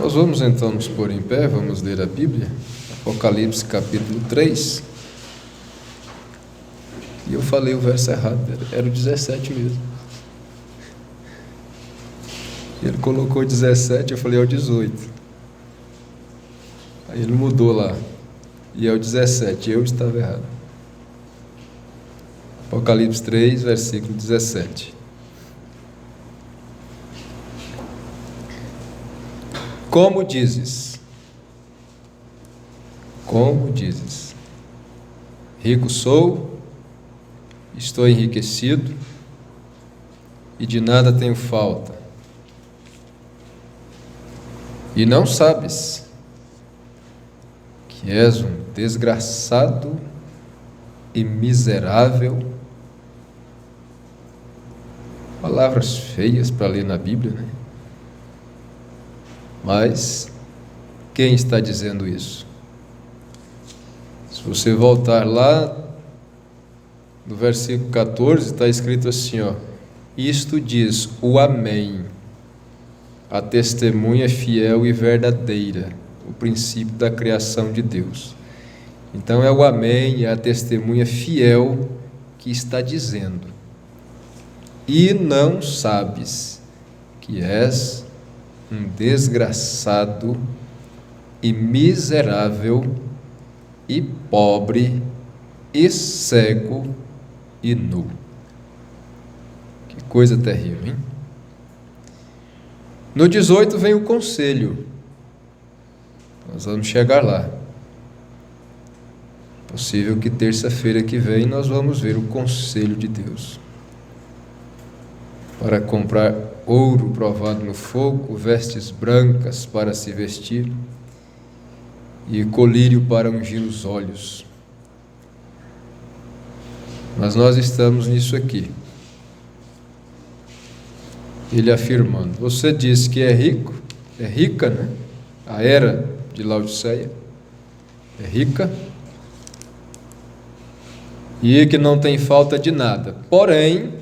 Nós vamos então nos pôr em pé, vamos ler a Bíblia, Apocalipse capítulo 3. E eu falei o verso errado, era o 17 mesmo. Ele colocou 17, eu falei é o 18. Aí ele mudou lá, e é o 17, eu estava errado. Apocalipse 3, versículo 17. Como dizes? Como dizes? Rico sou, estou enriquecido e de nada tenho falta. E não sabes que és um desgraçado e miserável. Palavras feias para ler na Bíblia, né? Mas quem está dizendo isso? Se você voltar lá no versículo 14, está escrito assim, ó: isto diz o Amém, a testemunha fiel e verdadeira, o princípio da criação de Deus. Então é o Amém, é a testemunha fiel que está dizendo: e não sabes que és um desgraçado e miserável e pobre e cego e nu. Que coisa terrível, hein? No 18 vem o conselho. Nós vamos chegar lá. Possível que terça-feira que vem nós vamos ver o conselho de Deus. Para comprar ouro provado no fogo, vestes brancas para se vestir e colírio para ungir os olhos. Mas nós estamos nisso aqui. Ele afirmando: você diz que é rico, é rica, né? A era de Laodiceia é rica e que não tem falta de nada, porém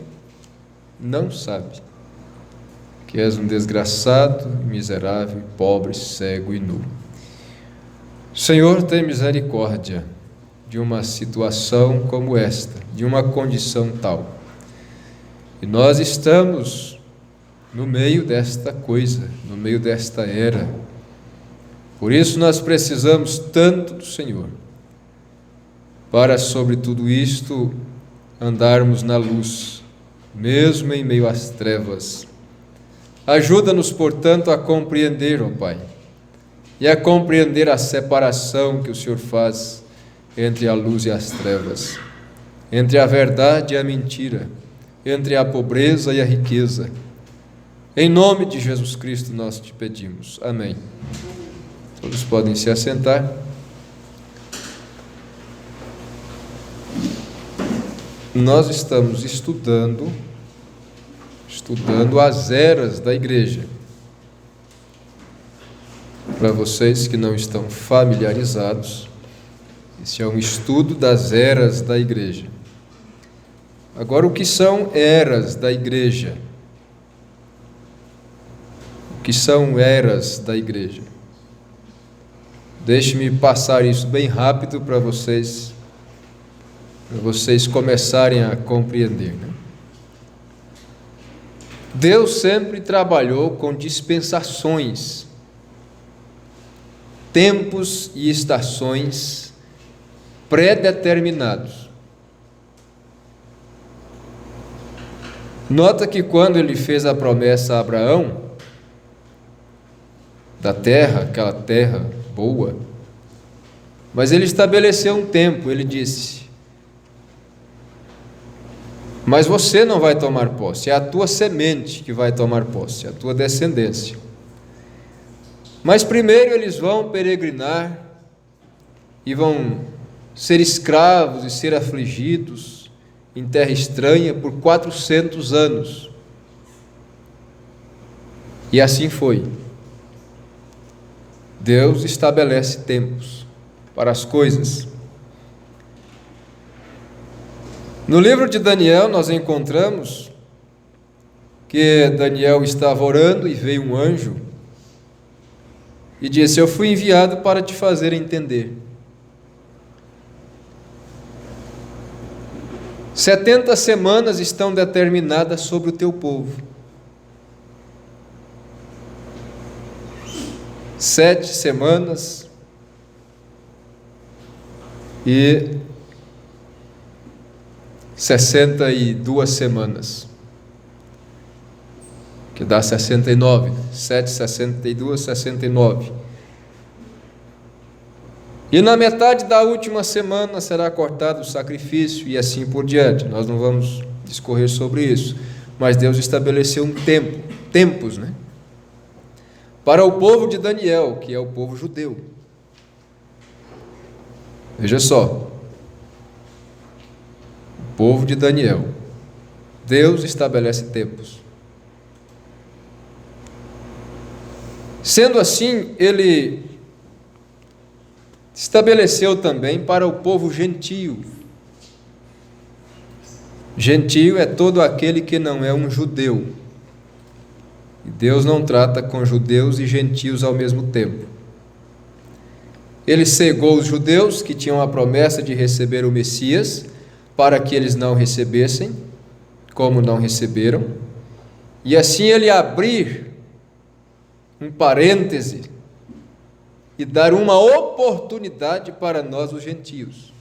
não sabe que és um desgraçado, miserável, pobre, cego e nu. Senhor, tem misericórdia de uma situação como esta, de uma condição tal. E nós estamos no meio desta coisa, no meio desta era. Por isso nós precisamos tanto do Senhor, para sobre tudo isto andarmos na luz, mesmo em meio às trevas. Ajuda-nos, portanto, a compreender, ó Pai, e a compreender a separação que o Senhor faz entre a luz e as trevas, entre a verdade e a mentira, entre a pobreza e a riqueza. Em nome de Jesus Cristo nós te pedimos. Amém. Todos podem se assentar. Nós estamos estudando as eras da igreja. Para vocês que não estão familiarizados, esse é um estudo das eras da igreja. Agora, o que são eras da igreja? O que são eras da igreja? Deixe-me passar isso bem rápido para vocês começarem a compreender, né? Deus sempre trabalhou com dispensações, tempos e estações pré-determinados. Nota que quando ele fez a promessa a Abraão, da terra, aquela terra boa, mas ele estabeleceu um tempo, ele disse: mas você não vai tomar posse, é a tua semente que vai tomar posse, a tua descendência. Mas primeiro eles vão peregrinar e vão ser escravos e ser afligidos em terra estranha por 400 anos. E assim foi. Deus estabelece tempos para as coisas. No livro de Daniel nós encontramos que Daniel estava orando e veio um anjo e disse: eu fui enviado para te fazer entender. 70 semanas estão determinadas sobre o teu povo. 7 semanas e 62 semanas, que dá 69, 7, 62, 69. E na metade da última semana será cortado o sacrifício e assim por diante. Nós não vamos discorrer sobre isso, mas Deus estabeleceu um tempo, tempos, né? Para o povo de Daniel, que é o povo judeu. Veja só, o povo de Daniel, Deus estabelece tempos. Sendo assim, ele estabeleceu também para o povo gentio. Gentio é todo aquele que não é um judeu. E Deus não trata com judeus e gentios ao mesmo tempo. Ele cegou os judeus que tinham a promessa de receber o Messias, para que eles não recebessem, como não receberam, e assim ele abrir um parêntese e dar uma oportunidade para nós, os gentios.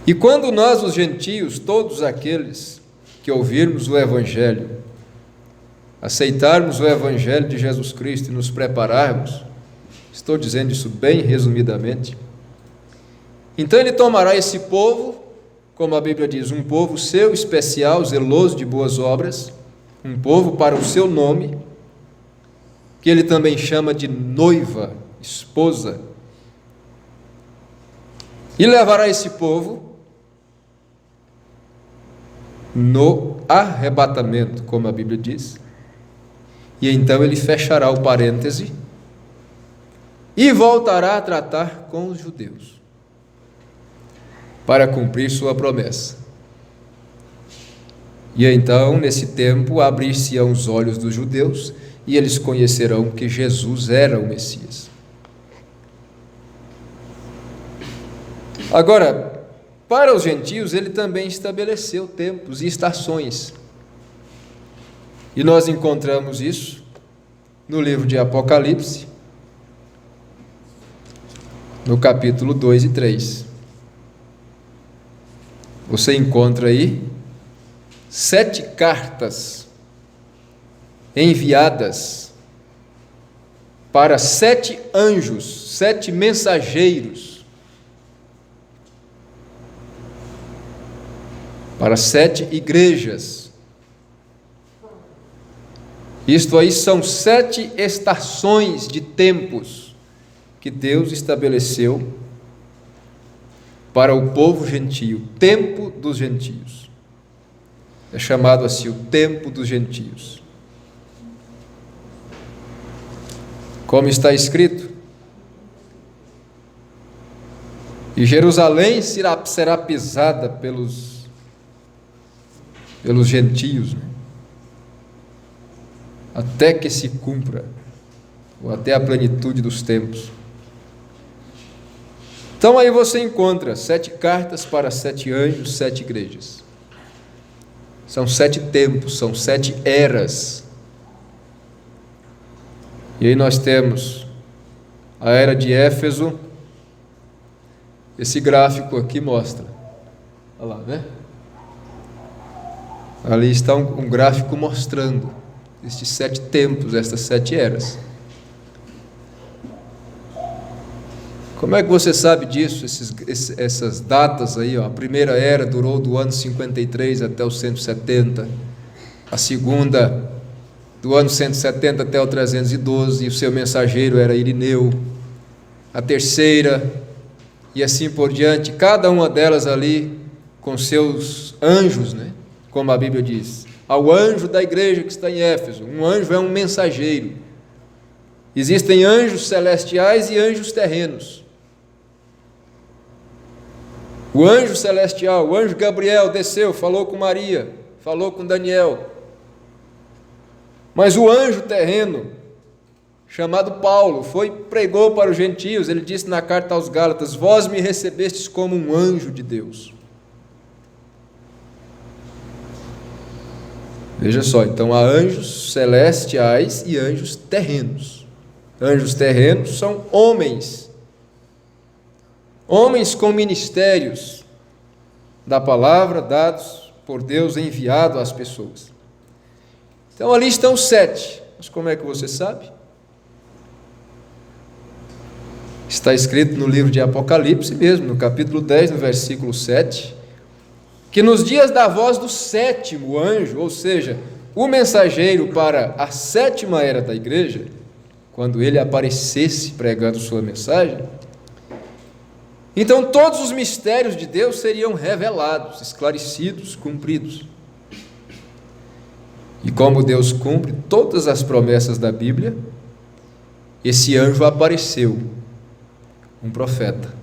E quando nós, os gentios, todos aqueles que ouvirmos o Evangelho, aceitarmos o Evangelho de Jesus Cristo e nos prepararmos, estou dizendo isso bem resumidamente, então ele tomará esse povo, como a Bíblia diz, um povo seu, especial, zeloso de boas obras, um povo para o seu nome, que ele também chama de noiva, esposa, e levará esse povo no arrebatamento, como a Bíblia diz, e então ele fechará o parêntese e voltará a tratar com os judeus, para cumprir sua promessa. E então, nesse tempo, abrir-se-ão os olhos dos judeus, e eles conhecerão que Jesus era o Messias. Agora, para os gentios, ele também estabeleceu tempos e estações. E nós encontramos isso no livro de Apocalipse, no capítulo 2 e 3. Você encontra aí 7 cartas enviadas para 7 anjos, 7 mensageiros, para 7 igrejas. Isto aí são 7 estações de tempos que Deus estabeleceu para o povo gentio, tempo dos gentios. É chamado assim o tempo dos gentios. Como está escrito, e Jerusalém será pisada pelos gentios, né? Até que se cumpra, ou até a plenitude dos tempos. Então aí você encontra 7 cartas para 7 anjos, 7 igrejas. São 7 tempos, são 7 eras. E aí nós temos a era de Éfeso. Esse gráfico aqui mostra. Olha lá, né? Ali está um gráfico mostrando estes 7 tempos, estas 7 eras. Como é que você sabe disso? Essas datas aí, ó. A primeira era durou do ano 53 até o 170. A segunda, do ano 170 até o 312, e o seu mensageiro era Irineu. A terceira, e assim por diante, cada uma delas ali com seus anjos, né? Como a Bíblia diz, ao anjo da igreja que está em Éfeso. Um anjo é um mensageiro. Existem anjos celestiais e anjos terrenos. O anjo celestial, o anjo Gabriel desceu, falou com Maria, falou com Daniel. Mas o anjo terreno, chamado Paulo, pregou para os gentios. Ele disse na carta aos Gálatas: vós me recebestes como um anjo de Deus. Veja só, então há anjos celestiais e anjos terrenos. Anjos terrenos são homens com ministérios da palavra dados por Deus, enviado às pessoas. Então ali estão 7. Mas como é que você sabe? Está escrito no livro de Apocalipse mesmo, no capítulo 10, no versículo 7, que nos dias da voz do 7º anjo, ou seja, o mensageiro para a 7ª era da igreja, quando ele aparecesse pregando sua mensagem, então todos os mistérios de Deus seriam revelados, esclarecidos, cumpridos. E como Deus cumpre todas as promessas da Bíblia, esse anjo apareceu, um profeta,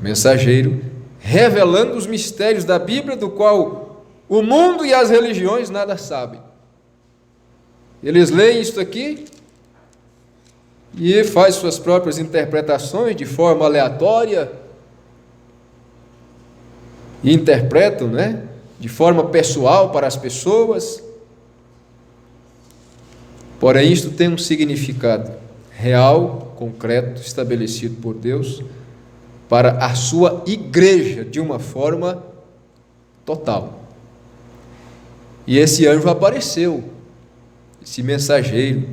mensageiro, revelando os mistérios da Bíblia, do qual o mundo e as religiões nada sabem. Eles leem isto aqui e faz suas próprias interpretações de forma aleatória, e interpretam, de forma pessoal para as pessoas. Porém, isto tem um significado real, concreto, estabelecido por Deus para a sua igreja de uma forma total. E esse anjo apareceu, esse mensageiro,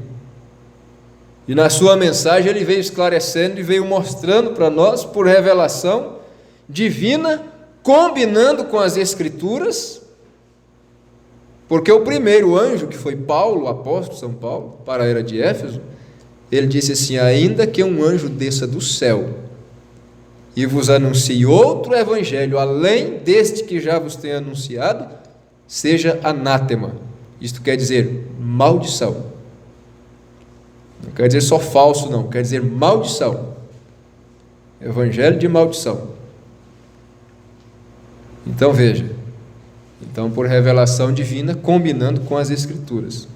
e na sua mensagem ele veio esclarecendo e veio mostrando para nós, por revelação divina, combinando com as Escrituras, porque o primeiro anjo, que foi Paulo, o apóstolo São Paulo, para a era de Éfeso, ele disse assim: ainda que um anjo desça do céu e vos anuncie outro evangelho, além deste que já vos tenho anunciado, seja anátema. Isto quer dizer maldição. Não quer dizer só falso, não, quer dizer maldição. Evangelho de maldição. Então veja, por revelação divina, combinando com as Escrituras,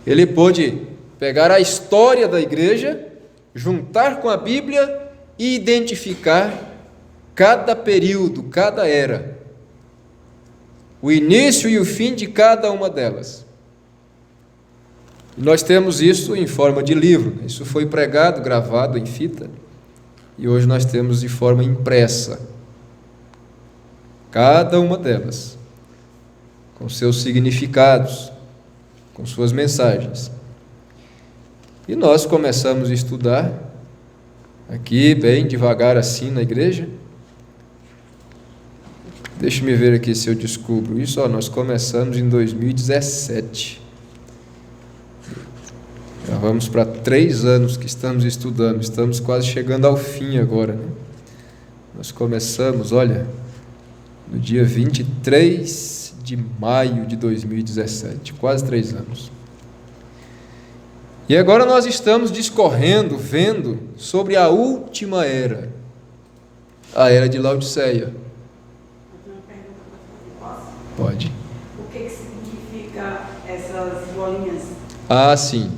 ele pôde pegar a história da igreja, juntar com a Bíblia e identificar cada período, cada era, o início e o fim de cada uma delas. E nós temos isso em forma de livro. Isso foi pregado, gravado em fita, e hoje nós temos de forma impressa, cada uma delas, com seus significados, com suas mensagens. E nós começamos a estudar aqui, bem devagar assim, na igreja. Deixa-me ver aqui se eu descubro isso. Nós começamos em 2017. Já vamos para 3 anos que estamos estudando. Estamos quase chegando ao fim agora, Nós começamos, no dia 23 de maio de 2017, quase 3 anos. E agora nós estamos discorrendo, vendo sobre a última era, a era de Laodiceia. Pode. O que significa essas bolinhas? Sim.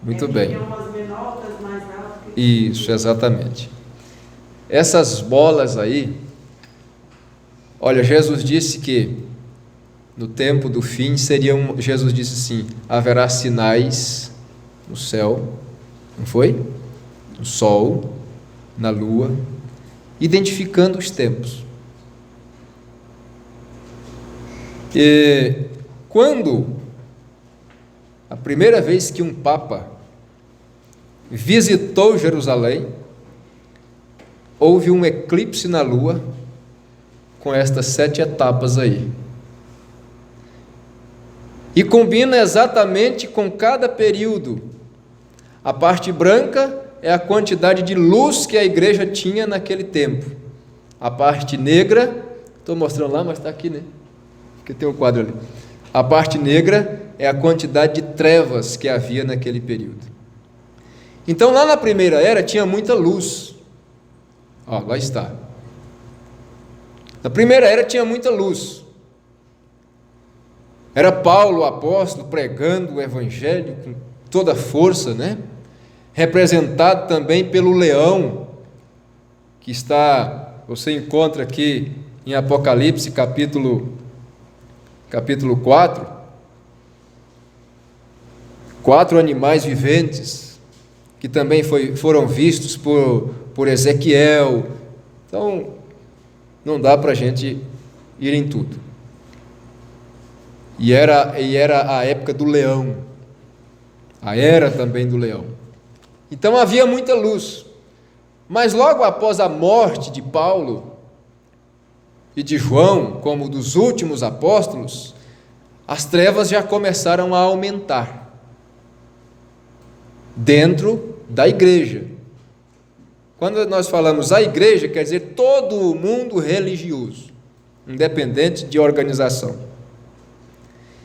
Muito bem. Umas menores, outras mais altas. Isso, exatamente. Essas bolas aí, Jesus disse que no tempo do fim Jesus disse assim: haverá sinais no céu, não foi? No sol, na lua, identificando os tempos. E quando a primeira vez que um papa visitou Jerusalém, houve um eclipse na lua com estas 7 etapas aí. E combina exatamente com cada período. A parte branca é a quantidade de luz que a igreja tinha naquele tempo. A parte negra, estou mostrando lá, mas está aqui, Porque tem um quadro ali. A parte negra é a quantidade de trevas que havia naquele período. Então, lá na primeira era tinha muita luz. Lá está. Na primeira era tinha muita luz. Era Paulo, o apóstolo, pregando o evangelho com toda a força, né? Representado também pelo leão, que você encontra aqui em Apocalipse, capítulo 4. 4 animais viventes, que também foram vistos por Ezequiel. Então, não dá para a gente ir em tudo. E era a época do leão, a era também do leão. Então havia muita luz. Mas logo após a morte de Paulo e de João, como dos últimos apóstolos, as trevas já começaram a aumentar dentro da igreja. Quando nós falamos a igreja, quer dizer todo o mundo religioso, independente de organização.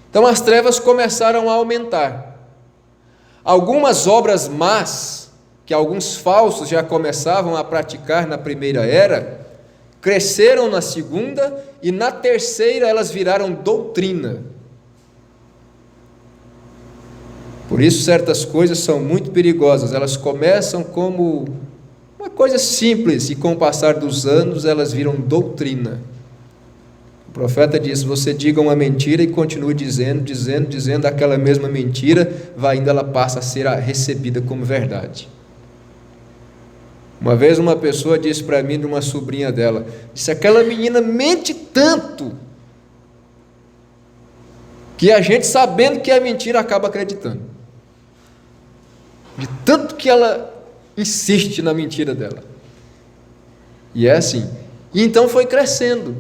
Então as trevas começaram a aumentar. Algumas obras más, que alguns falsos já começavam a praticar na primeira era, cresceram na segunda, e na terceira elas viraram doutrina. Por isso certas coisas são muito perigosas. Elas começam como uma coisa simples, e com o passar dos anos elas viram doutrina. O profeta diz: você diga uma mentira e continue dizendo aquela mesma mentira, vai indo, ela passa a ser recebida como verdade. Uma vez uma pessoa disse para mim, de uma sobrinha dela, disse: aquela menina mente tanto, que a gente, sabendo que é mentira, acaba acreditando, de tanto que ela insiste na mentira dela. E é assim. E então foi crescendo,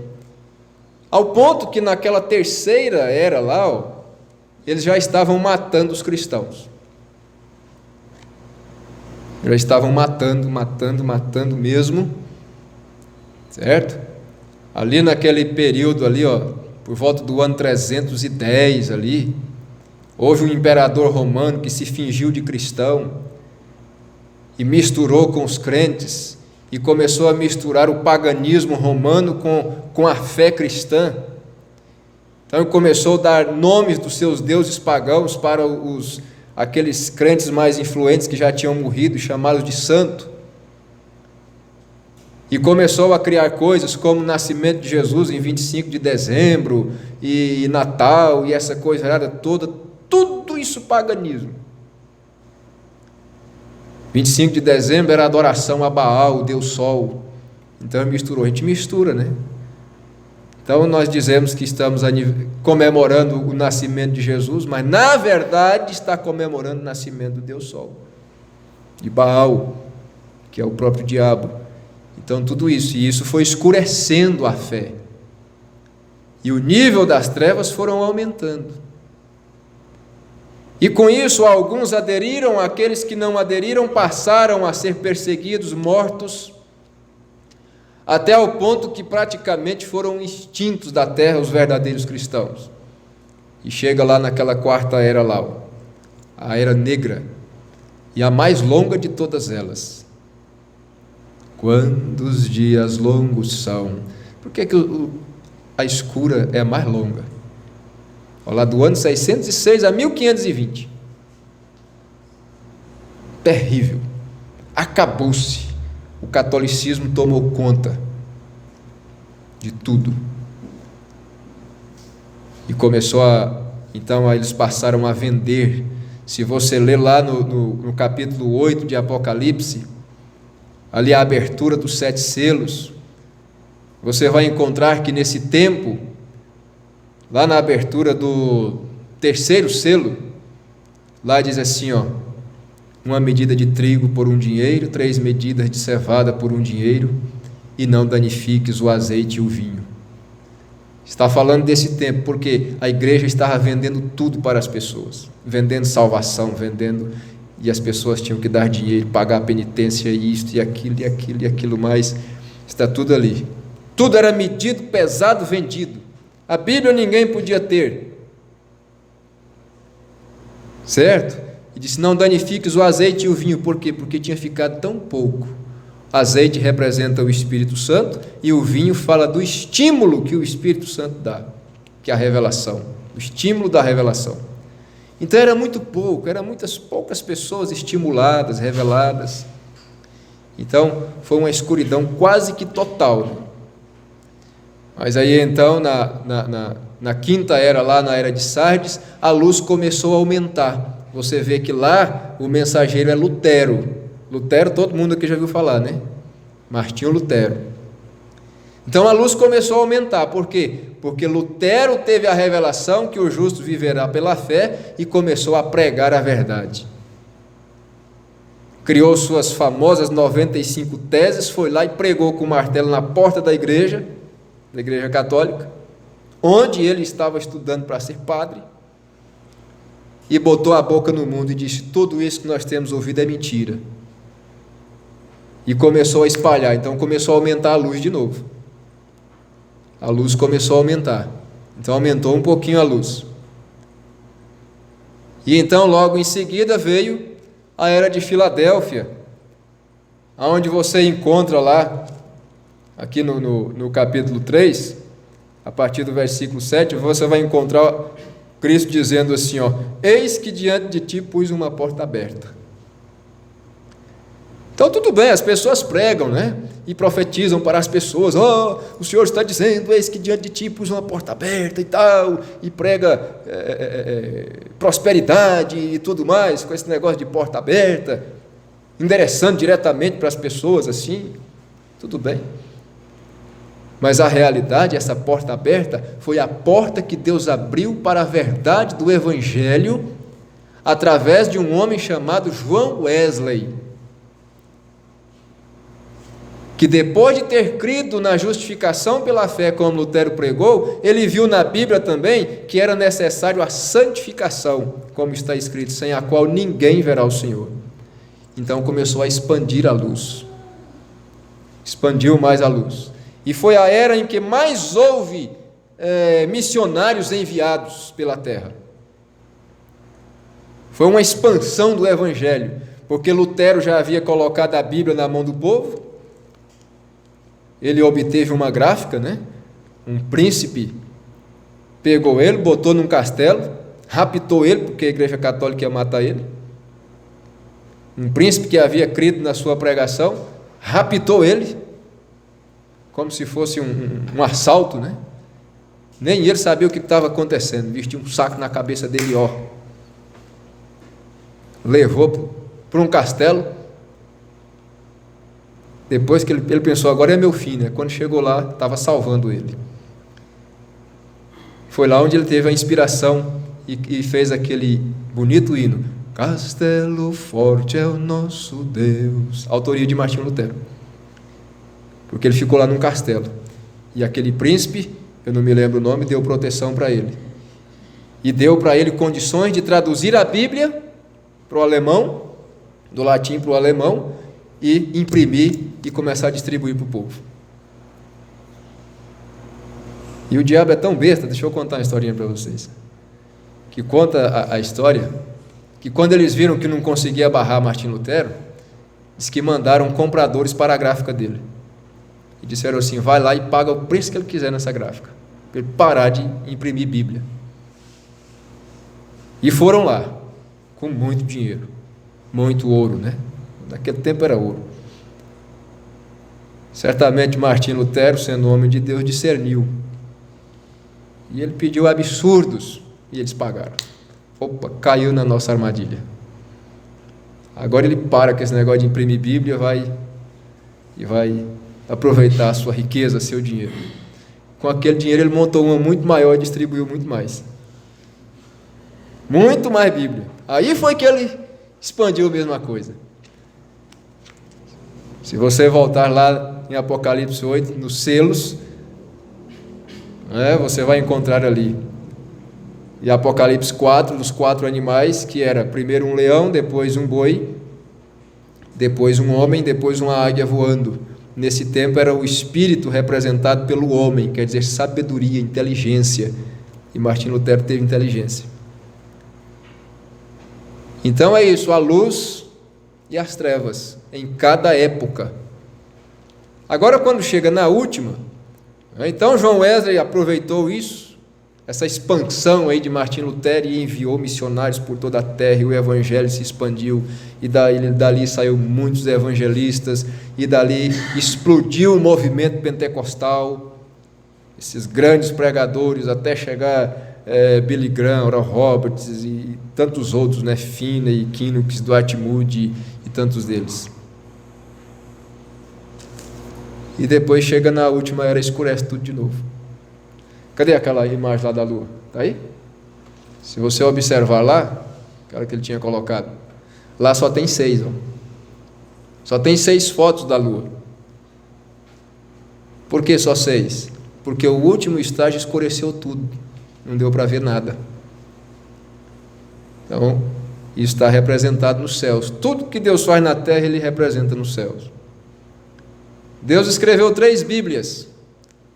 ao ponto que naquela terceira era lá, eles já estavam matando os cristãos. Já estavam matando mesmo, certo? Ali naquele período ali, por volta do ano 310 ali, houve um imperador romano que se fingiu de cristão e misturou com os crentes, e começou a misturar o paganismo romano com a fé cristã. Então começou a dar nomes dos seus deuses pagãos para aqueles crentes mais influentes que já tinham morrido, chamados de santo. E começou a criar coisas como o nascimento de Jesus em 25 de dezembro, e Natal, e essa coisa toda, tudo isso paganismo. 25 de dezembro era adoração a Baal, o Deus Sol. Então misturou, a gente mistura, né? Então nós dizemos que estamos comemorando o nascimento de Jesus, mas na verdade está comemorando o nascimento do Deus Sol, de Baal, que é o próprio diabo. Então tudo isso, e isso foi escurecendo a fé, e o nível das trevas foram aumentando. E com isso alguns aderiram, aqueles que não aderiram passaram a ser perseguidos, mortos, até ao ponto que praticamente foram extintos da terra os verdadeiros cristãos. E chega lá naquela quarta era lá, a era negra, e a mais longa de todas elas. Quando os dias longos são. Por que a escura é a mais longa? Lá do ano 606 a 1520. Terrível. Acabou-se. O catolicismo tomou conta de tudo. E começou então eles passaram a vender. Se você ler lá no capítulo 8 de Apocalipse, ali a abertura dos 7 selos, você vai encontrar que nesse tempo, lá na abertura do 3º selo, lá diz assim, uma medida de trigo por 1 dinheiro, 3 medidas de cevada por 1 dinheiro, e não danifiques o azeite e o vinho. Está falando desse tempo, porque a igreja estava vendendo tudo para as pessoas, vendendo salvação, e as pessoas tinham que dar dinheiro, pagar a penitência, isto e aquilo, e aquilo, e aquilo mais, está tudo ali. Tudo era medido, pesado, vendido. A Bíblia ninguém podia ter, certo? E disse: não danifiques o azeite e o vinho. Por quê? Porque tinha ficado tão pouco. Azeite representa o Espírito Santo, e o vinho fala do estímulo que o Espírito Santo dá, que é a revelação o estímulo da revelação. Então era muito pouco, eram muitas poucas pessoas estimuladas, reveladas. Então foi uma escuridão quase que total. Mas aí então na quinta era, lá na era de Sardes, a luz começou a aumentar. Você vê que lá o mensageiro é Lutero. Lutero todo mundo aqui já viu falar, né? Martinho Lutero. Então a luz começou a aumentar. Por quê? Porque Lutero teve a revelação que o justo viverá pela fé e começou a pregar a verdade. Criou suas famosas 95 teses, foi lá e pregou com o martelo na porta da igreja católica, onde ele estava estudando para ser padre, e botou a boca no mundo e disse: tudo isso que nós temos ouvido é mentira. E começou a espalhar. Então começou a aumentar a luz de novo. A luz começou a aumentar. Então aumentou um pouquinho a luz. E então logo em seguida veio a era de Filadélfia, onde você encontra lá, aqui no capítulo 3, a partir do versículo 7, você vai encontrar Cristo dizendo assim, eis que diante de ti pus uma porta aberta. Então tudo bem, as pessoas pregam, né? E profetizam para as pessoas: o Senhor está dizendo, eis que diante de ti pus uma porta aberta e tal, e prega prosperidade e tudo mais, com esse negócio de porta aberta, endereçando diretamente para as pessoas assim, tudo bem. Mas a realidade, essa porta aberta, foi a porta que Deus abriu para a verdade do Evangelho, através de um homem chamado João Wesley, que depois de ter crido na justificação pela fé, como Lutero pregou, ele viu na Bíblia também que era necessário a santificação, como está escrito, sem a qual ninguém verá o Senhor. Então começou a expandir a luz, expandiu mais a luz, e foi a era em que mais houve missionários enviados pela terra. Foi uma expansão do Evangelho, porque Lutero já havia colocado a Bíblia na mão do povo. Ele obteve uma gráfica, né? Um príncipe pegou ele, botou num castelo, raptou ele, porque a igreja católica ia matar ele. Um príncipe que havia crido na sua pregação, raptou ele, como se fosse um assalto, né? Nem ele sabia o que estava acontecendo, vestiu um saco na cabeça dele, levou para um castelo. Depois que ele pensou, agora é meu fim, né? Quando chegou lá, estava salvando ele. Foi lá onde ele teve a inspiração e fez aquele bonito hino: Castelo forte é o nosso Deus, autoria de Martinho Lutero, porque ele ficou lá num castelo, e aquele príncipe, eu não me lembro o nome, deu proteção para ele, e deu para ele condições de traduzir a Bíblia para o alemão, do latim para o alemão, e imprimir e começar a distribuir para o povo. E o diabo é tão besta, deixa eu contar uma historinha para vocês, que conta a história, que quando eles viram que não conseguia barrar Martinho Lutero, diz que mandaram compradores para a gráfica dele, e disseram assim: vai lá e paga o preço que ele quiser nessa gráfica, para ele parar de imprimir Bíblia. E foram lá, com muito dinheiro, muito ouro, né? Naquele tempo era ouro. Certamente Martinho Lutero, sendo homem de Deus, discerniu, e ele pediu absurdos, e eles pagaram. Opa, caiu na nossa armadilha. Agora ele para com esse negócio de imprimir Bíblia, e vai aproveitar a sua riqueza, seu dinheiro. Com aquele dinheiro ele montou uma muito maior e distribuiu muito mais Bíblia. Aí foi que ele expandiu a mesma coisa. Se você voltar lá em Apocalipse 8, nos selos, você vai encontrar ali, e Apocalipse 4, dos 4 animais, que era primeiro um leão, depois um boi, depois um homem, depois uma águia voando. Nesse tempo era o espírito representado pelo homem, quer dizer, sabedoria, inteligência, e Martinho Lutero teve inteligência. Então é isso, a luz e as trevas, em cada época. Agora, quando chega na última, então João Wesley aproveitou isso, essa expansão aí de Martim Lutero, e enviou missionários por toda a terra, e o evangelho se expandiu, e dali saiu muitos evangelistas, e dali explodiu o movimento pentecostal, esses grandes pregadores, até chegar Billy Graham, Oral Roberts e tantos outros, né, Finney, Knox, Dwight Moody e tantos deles. E depois chega na última era, escurece tudo de novo. Cadê aquela imagem lá da lua? Está aí? Se você observar lá, aquela que ele tinha colocado, lá só tem 6, ó. Só tem 6 fotos da lua. Por que só 6? Porque o último estágio escureceu tudo, não deu para ver nada. Então, isso está representado nos céus. Tudo que Deus faz na terra, Ele representa nos céus. Deus escreveu 3 Bíblias.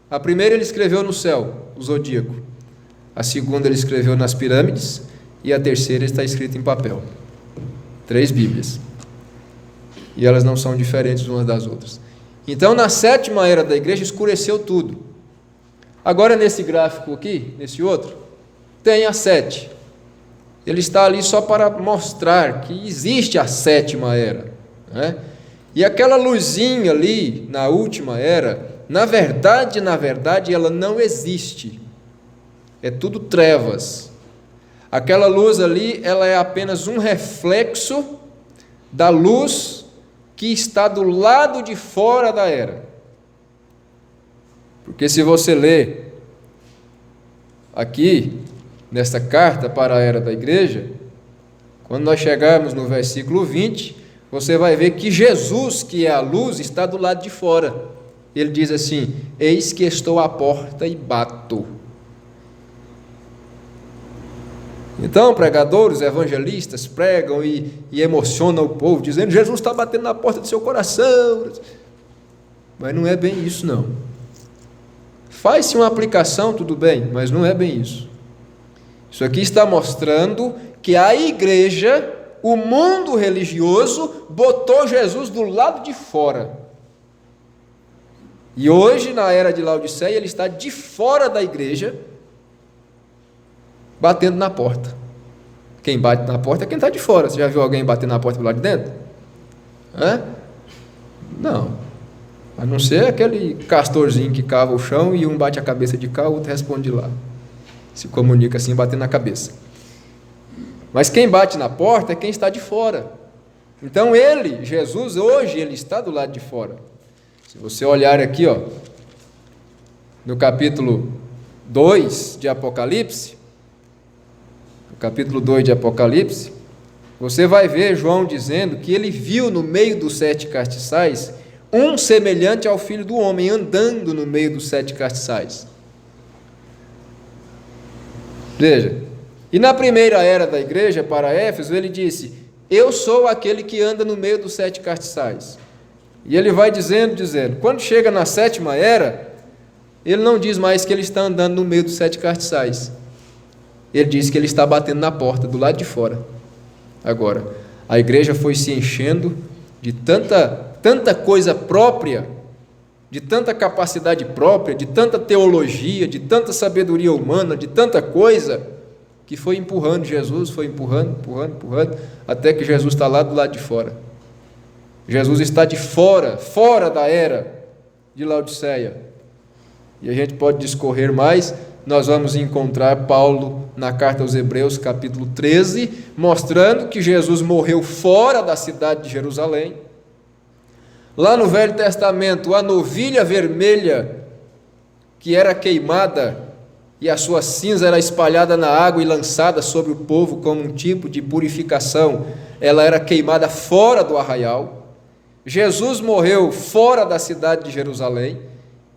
A primeira Ele escreveu no céu, o zodíaco. A segunda Ele escreveu nas pirâmides. E a terceira está escrita em papel. 3 Bíblias. E elas não são diferentes umas das outras. Então, na 7ª era da igreja, escureceu tudo. Agora, nesse gráfico aqui, nesse outro, tem a 7. Ele está ali só para mostrar que existe a 7ª era, né? E aquela luzinha ali, na última era, na verdade, ela não existe. É tudo trevas. Aquela luz ali, ela é apenas um reflexo da luz que está do lado de fora da era. Porque se você ler aqui, nesta carta para a era da igreja, quando nós chegarmos no versículo 20, você vai ver que Jesus, que é a luz, está do lado de fora. Ele diz assim: eis que estou à porta e bato. Então, pregadores, evangelistas pregam e emocionam o povo, dizendo: Jesus está batendo na porta do seu coração. Mas não é bem isso, não. Faz-se uma aplicação, tudo bem, mas não é bem isso. Isso aqui está mostrando que a igreja, o mundo religioso, botou Jesus do lado de fora. E hoje, na era de Laodiceia, ele está de fora da igreja, batendo na porta. Quem bate na porta é quem está de fora. Você já viu alguém bater na porta do lado de dentro? Não. A não ser aquele castorzinho que cava o chão e um bate a cabeça de cá, o outro responde de lá. Se comunica assim, batendo na cabeça. Mas quem bate na porta é quem está de fora. Então ele, Jesus, hoje ele está do lado de fora. Se você olhar aqui, ó, no capítulo 2 de Apocalipse, você vai ver João dizendo que ele viu no meio dos 7 castiçais um semelhante ao Filho do Homem, andando no meio dos 7 castiçais. Veja, e na primeira era da igreja, para Éfeso, ele disse: eu sou aquele que anda no meio dos 7 castiçais. E ele vai dizendo, quando chega na 7ª era, ele não diz mais que ele está andando no meio dos 7 castiçais. Ele diz que ele está batendo na porta, do lado de fora. Agora, a igreja foi se enchendo de tanta coisa própria, de tanta capacidade própria, de tanta teologia, de tanta sabedoria humana, de tanta coisa, que foi empurrando Jesus, foi empurrando, até que Jesus está lá do lado de fora. Jesus está de fora da era de Laodiceia. E a gente pode discorrer mais, nós vamos encontrar Paulo na carta aos Hebreus, capítulo 13, mostrando que Jesus morreu fora da cidade de Jerusalém. Lá no Velho Testamento, a novilha vermelha que era queimada e a sua cinza era espalhada na água e lançada sobre o povo como um tipo de purificação, ela era queimada fora do arraial. Jesus morreu fora da cidade de Jerusalém,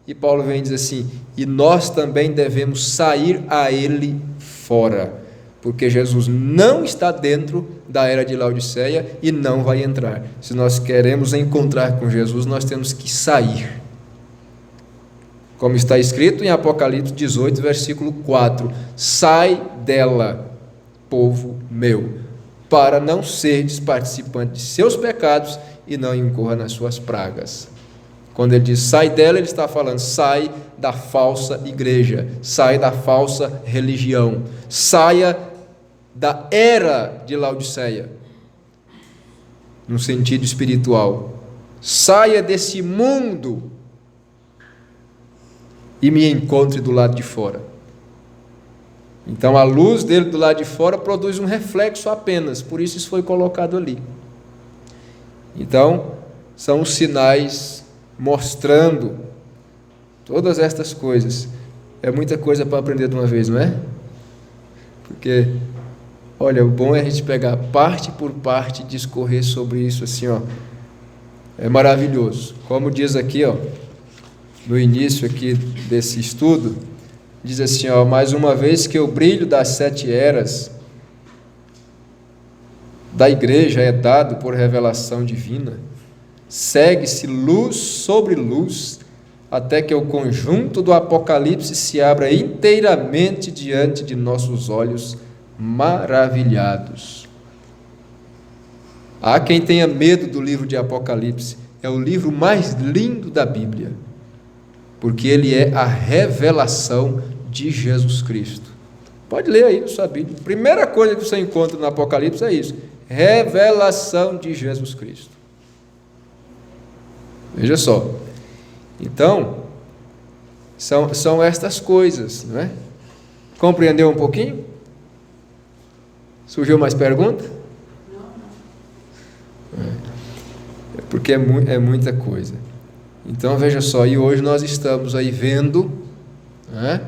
e Paulo vem dizer assim: e nós também devemos sair a ele fora, porque Jesus não está dentro da era de Laodiceia e não vai entrar. Se nós queremos encontrar com Jesus, nós temos que sair. Como está escrito em Apocalipse 18, versículo 4: sai dela, povo meu, para não serdes participante de seus pecados e não incorra nas suas pragas. Quando ele diz sai dela, ele está falando sai da falsa igreja, sai da falsa religião, saia da era de Laodiceia, no sentido espiritual. Saia desse mundo e me encontre do lado de fora. Então a luz dele do lado de fora produz um reflexo apenas, por isso foi colocado ali. Então são os sinais mostrando todas estas coisas. É muita coisa para aprender de uma vez, não é? Porque, olha, o bom é a gente pegar parte por parte e discorrer sobre isso assim, ó. É maravilhoso. Como diz aqui, ó, no início aqui desse estudo, diz assim, ó, mais uma vez que o brilho das 7 eras da igreja é dado por revelação divina, segue-se luz sobre luz, até que o conjunto do Apocalipse se abra inteiramente diante de nossos olhos maravilhados. Há quem tenha medo do livro de Apocalipse, é o livro mais lindo da Bíblia, porque ele é a revelação de Jesus Cristo. Pode ler aí na sua Bíblia. A primeira coisa que você encontra no Apocalipse é isso: revelação de Jesus Cristo. Veja só. Então, são estas coisas, não é? Compreendeu um pouquinho? Surgiu mais pergunta? É porque é muita coisa. Então, veja só, e hoje nós estamos aí vendo, né,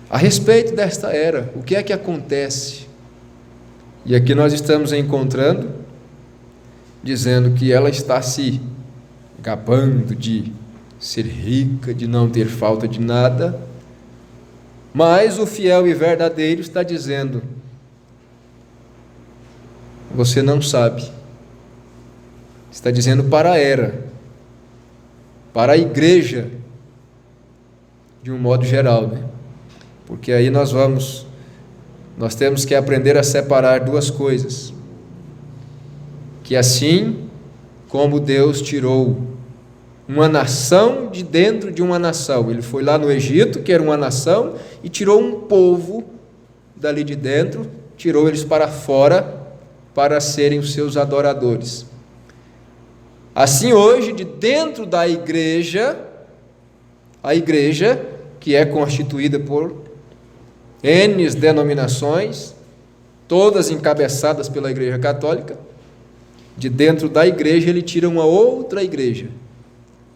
a respeito desta era, o que é que acontece? E aqui nós estamos encontrando, dizendo que ela está se gabando de ser rica, de não ter falta de nada, mas o fiel e verdadeiro está dizendo: você não sabe. Está dizendo para a era, para a igreja, de um modo geral, né? Porque aí nós temos que aprender a separar duas coisas, que assim como Deus tirou uma nação de dentro de uma nação, ele foi lá no Egito, que era uma nação, e tirou um povo dali de dentro, tirou eles para fora, para serem os seus adoradores. Assim hoje, de dentro da igreja, a igreja, que é constituída por N denominações, todas encabeçadas pela Igreja Católica, de dentro da igreja ele tira uma outra igreja,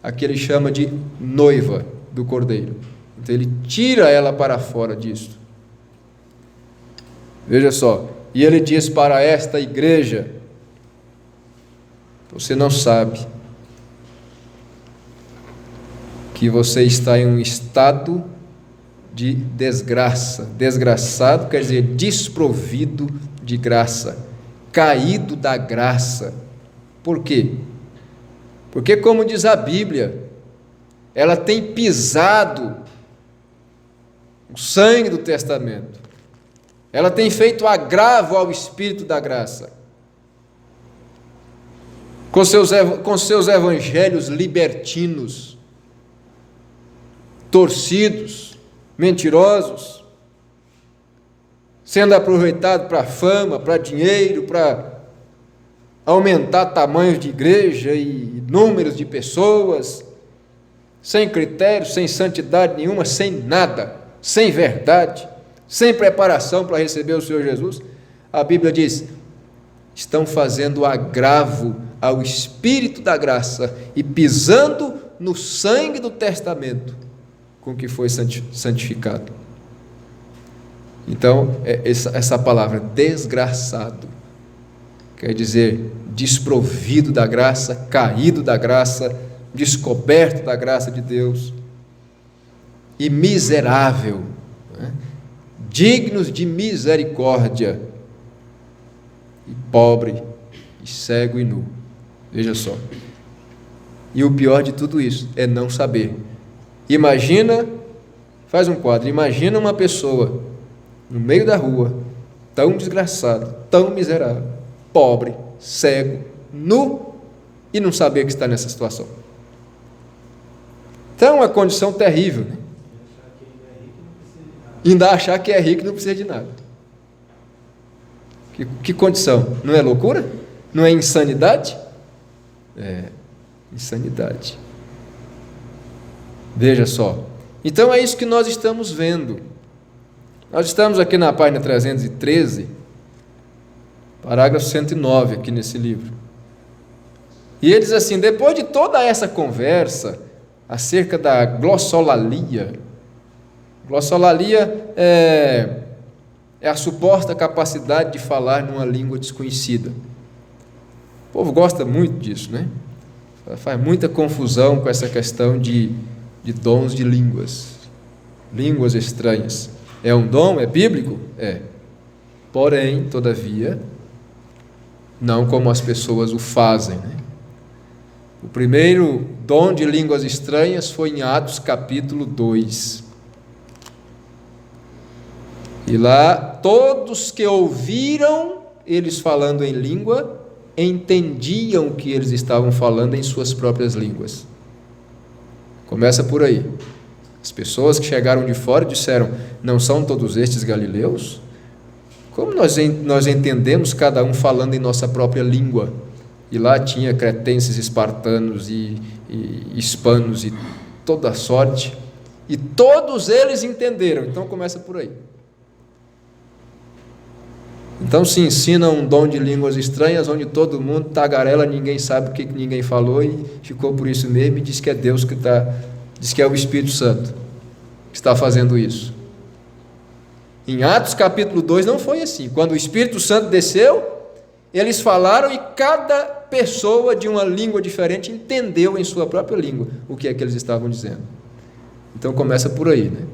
a que ele chama de noiva do Cordeiro. Então ele tira ela para fora disso. Veja só, e ele diz para esta igreja: você não sabe que você está em um estado de desgraça. Desgraçado quer dizer desprovido de graça, caído da graça. Por quê? Porque, como diz a Bíblia, ela tem pisado o sangue do testamento, ela tem feito agravo ao Espírito da graça, com seus evangelhos libertinos, torcidos, mentirosos, sendo aproveitado para fama, para dinheiro, para aumentar tamanhos de igreja e números de pessoas, sem critério, sem santidade nenhuma, sem nada, sem verdade, sem preparação para receber o Senhor Jesus. A Bíblia diz: estão fazendo agravo ao Espírito da graça e pisando no sangue do testamento com que foi santificado. Então, essa palavra desgraçado quer dizer desprovido da graça, caído da graça, descoberto da graça de Deus, e miserável, né? Dignos de misericórdia, e pobre, e cego e nu. Veja só. E o pior de tudo isso é não saber. Imagina, faz um quadro, imagina uma pessoa no meio da rua, tão desgraçado, tão miserável, pobre, cego, nu, e não saber que está nessa situação. Então, é uma condição terrível, né? Ainda achar que é rico e não precisa de nada. Que condição? Não é loucura? Não é insanidade? É insanidade. Veja só. Então é isso que nós estamos vendo. Nós estamos aqui na página 313, parágrafo 109, aqui nesse livro. E ele diz assim: depois de toda essa conversa acerca da glossolalia, glossolalia é a suposta capacidade de falar numa língua desconhecida. O povo gosta muito disso, né? Faz muita confusão com essa questão de dons de línguas estranhas. É um dom? É bíblico? É. Porém, todavia, não como as pessoas o fazem, né? O primeiro dom de línguas estranhas foi em Atos capítulo 2. E lá, todos que ouviram eles falando em língua, entendiam o que eles estavam falando em suas próprias línguas. Começa por aí. As pessoas que chegaram de fora disseram: não são todos estes galileus? Como nós entendemos cada um falando em nossa própria língua? E lá tinha cretenses, espartanos e hispanos e toda sorte. E todos eles entenderam. Então começa por aí. Então se ensina um dom de línguas estranhas, onde todo mundo tagarela, ninguém sabe o que ninguém falou, e ficou por isso mesmo, e diz que é Deus que está, diz que é o Espírito Santo que está fazendo isso. Em Atos capítulo 2 não foi assim. Quando o Espírito Santo desceu, eles falaram e cada pessoa de uma língua diferente entendeu em sua própria língua o que é que eles estavam dizendo. Então começa por aí, né?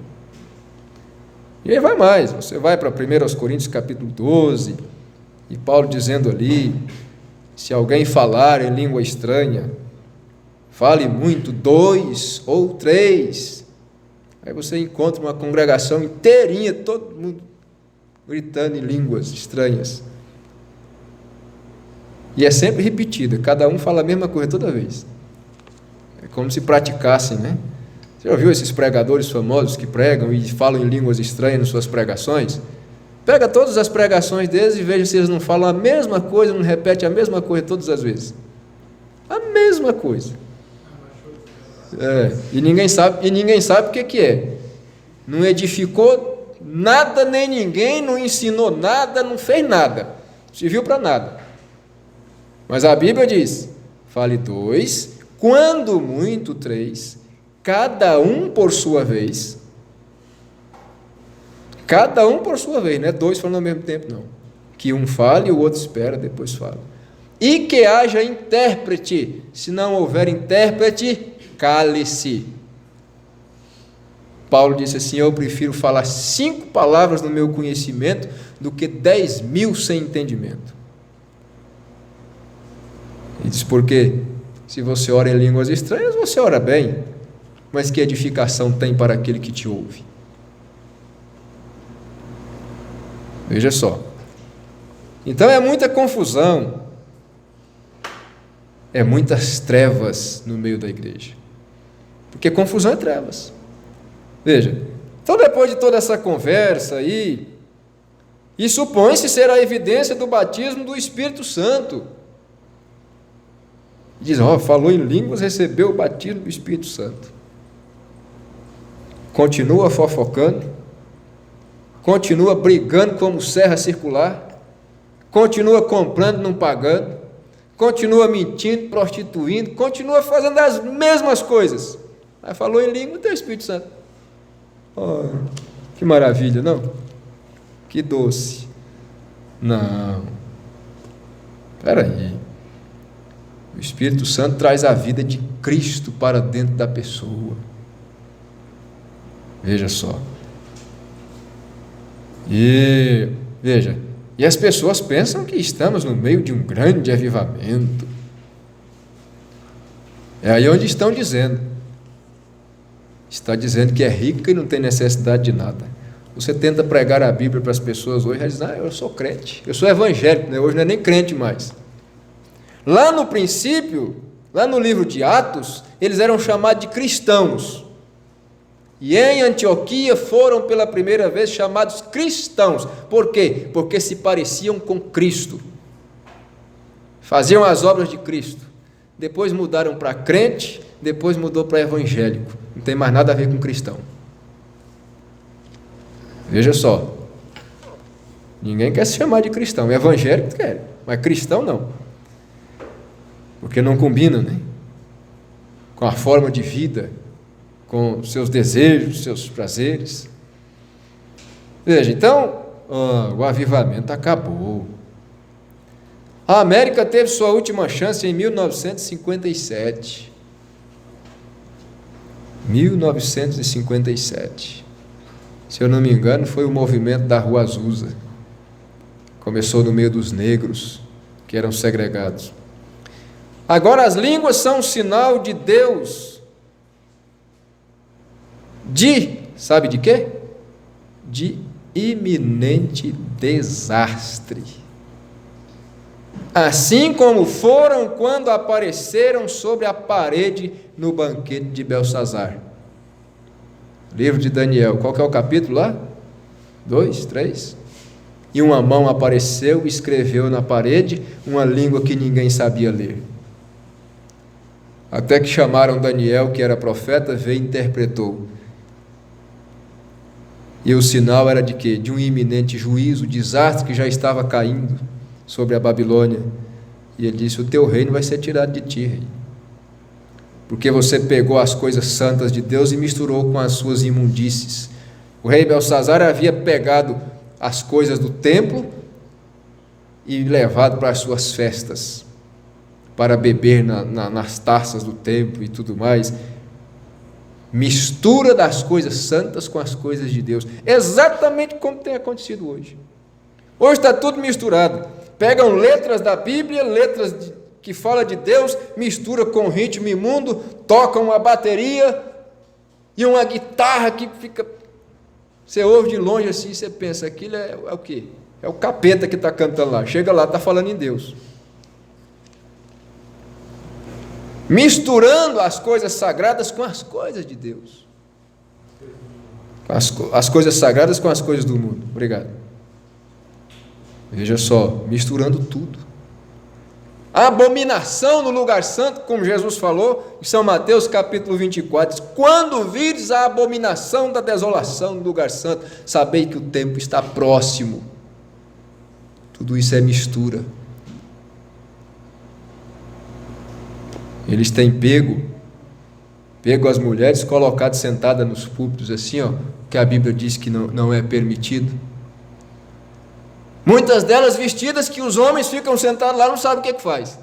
E aí vai mais, você vai para 1 Coríntios capítulo 12, e Paulo dizendo ali: se alguém falar em língua estranha, fale muito, 2 ou 3. Aí você encontra uma congregação inteirinha, todo mundo gritando em línguas estranhas. E é sempre repetida, cada um fala a mesma coisa toda vez. É como se praticassem, né? Você já ouviu esses pregadores famosos que pregam e falam em línguas estranhas nas suas pregações? Pega todas as pregações deles e veja se eles não falam a mesma coisa, não repetem a mesma coisa todas as vezes. A mesma coisa. E ninguém sabe o que é. Não edificou nada nem ninguém, não ensinou nada, não fez nada. Serviu para nada. Mas a Bíblia diz: fale 2, quando muito 3, cada um por sua vez. Cada um por sua vez, não é 2 falando ao mesmo tempo, não. Que um fale e o outro espera, depois fala. E que haja intérprete. Se não houver intérprete, cale-se. Paulo disse assim: eu prefiro falar 5 palavras no meu conhecimento do que 10.000 sem entendimento. Ele diz: porque se você ora em línguas estranhas, você ora bem, mas que edificação tem para aquele que te ouve? Veja só. Então é muita confusão, é muitas trevas no meio da igreja, porque confusão é trevas. Veja, então depois de toda essa conversa aí, e supõe-se ser a evidência do batismo do Espírito Santo. Diz: falou em línguas, recebeu o batismo do Espírito Santo. Continua fofocando, continua brigando como serra circular, continua comprando, não pagando, continua mentindo, prostituindo, continua fazendo as mesmas coisas. Aí falou em língua, tem o Espírito Santo. Que maravilha, não? Que doce. Não. Espera aí. O Espírito Santo traz a vida de Cristo para dentro da pessoa. Veja só. E veja, e as pessoas pensam que estamos no meio de um grande avivamento. É aí onde estão dizendo. Está dizendo que é rico e não tem necessidade de nada. Você tenta pregar a Bíblia para as pessoas hoje, elas dizem: eu sou crente, eu sou evangélico, né? Hoje não é nem crente mais. Lá no princípio, Lá no livro de Atos, eles eram chamados de cristãos. E em Antioquia foram pela primeira vez chamados cristãos. Por quê? Porque se pareciam com Cristo. Faziam as obras de Cristo. Depois mudaram para crente, depois mudou para evangélico. Não tem mais nada a ver com cristão. Veja só. Ninguém quer se chamar de cristão. Evangélico quer, mas cristão não. Porque não combina, né? Com a forma de vida, com seus desejos, seus prazeres. Veja, então, o avivamento acabou. A América teve sua última chance em 1957. 1957. Se eu não me engano, foi o movimento da Rua Azusa. Começou no meio dos negros, que eram segregados. Agora as línguas são um sinal de Deus. Sabe de quê? De iminente desastre. Assim como foram quando apareceram sobre a parede no banquete de Belsazar. Livro de Daniel, qual que é o capítulo lá? 2, 3. E uma mão apareceu e escreveu na parede uma língua que ninguém sabia ler. Até que chamaram Daniel, que era profeta, veio e interpretou. E o sinal era de quê? De um iminente juízo, desastre que já estava caindo sobre a Babilônia. E ele disse: o teu reino vai ser tirado de ti, rei. Porque você pegou as coisas santas de Deus e misturou com as suas imundícies. O rei Belsazar havia pegado as coisas do templo e levado para as suas festas, para beber nas taças do templo e tudo mais. Mistura das coisas santas com as coisas de Deus, exatamente como tem acontecido hoje. Hoje está tudo misturado. Pegam letras da Bíblia, que fala de Deus, mistura com ritmo imundo, tocam uma bateria e uma guitarra que fica... Você ouve de longe assim, você pensa, aquilo é o quê? É o capeta que está cantando lá. Chega lá, está falando em Deus. Misturando as coisas sagradas com as coisas de Deus. As coisas sagradas com as coisas do mundo. Obrigado. Veja só, misturando tudo. A abominação no lugar santo, como Jesus falou em São Mateus capítulo 24, diz: quando vires a abominação da desolação no lugar santo, sabei que o tempo está próximo. Tudo isso é mistura. Eles têm pego as mulheres, colocado sentadas nos púlpitos assim, que a Bíblia diz que não é permitido. Muitas delas vestidas que os homens ficam sentados lá, não sabem o que faz.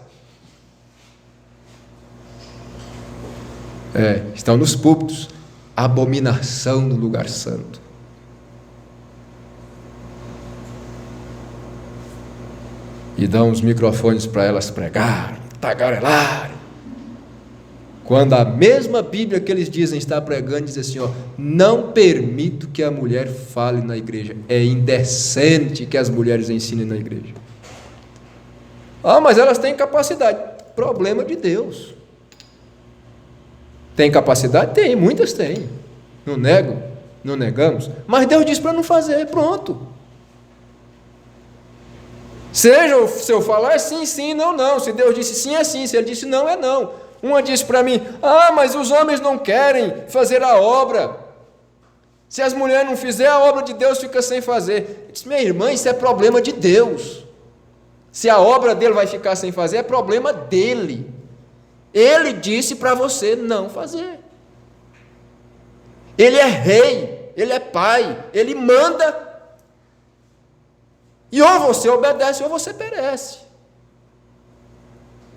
Estão nos púlpitos. Abominação no lugar santo. E dão os microfones para elas pregarem, tagarelarem. Quando a mesma Bíblia que eles dizem está pregando, diz assim, não permito que a mulher fale na igreja. É indecente que as mulheres ensinem na igreja. Mas elas têm capacidade. Problema de Deus. Tem capacidade? Tem, muitas têm. Não nego, não negamos. Mas Deus disse para não fazer, pronto. Seja o seu falar sim, sim, não, não. Se Deus disse sim, é sim. Se Ele disse não, é não. Uma disse para mim: mas os homens não querem fazer a obra. Se as mulheres não fizerem, a obra de Deus fica sem fazer. Eu disse: minha irmã, isso é problema de Deus. Se a obra dele vai ficar sem fazer, é problema dele. Ele disse para você não fazer. Ele é rei, ele é pai, ele manda. E ou você obedece ou você perece.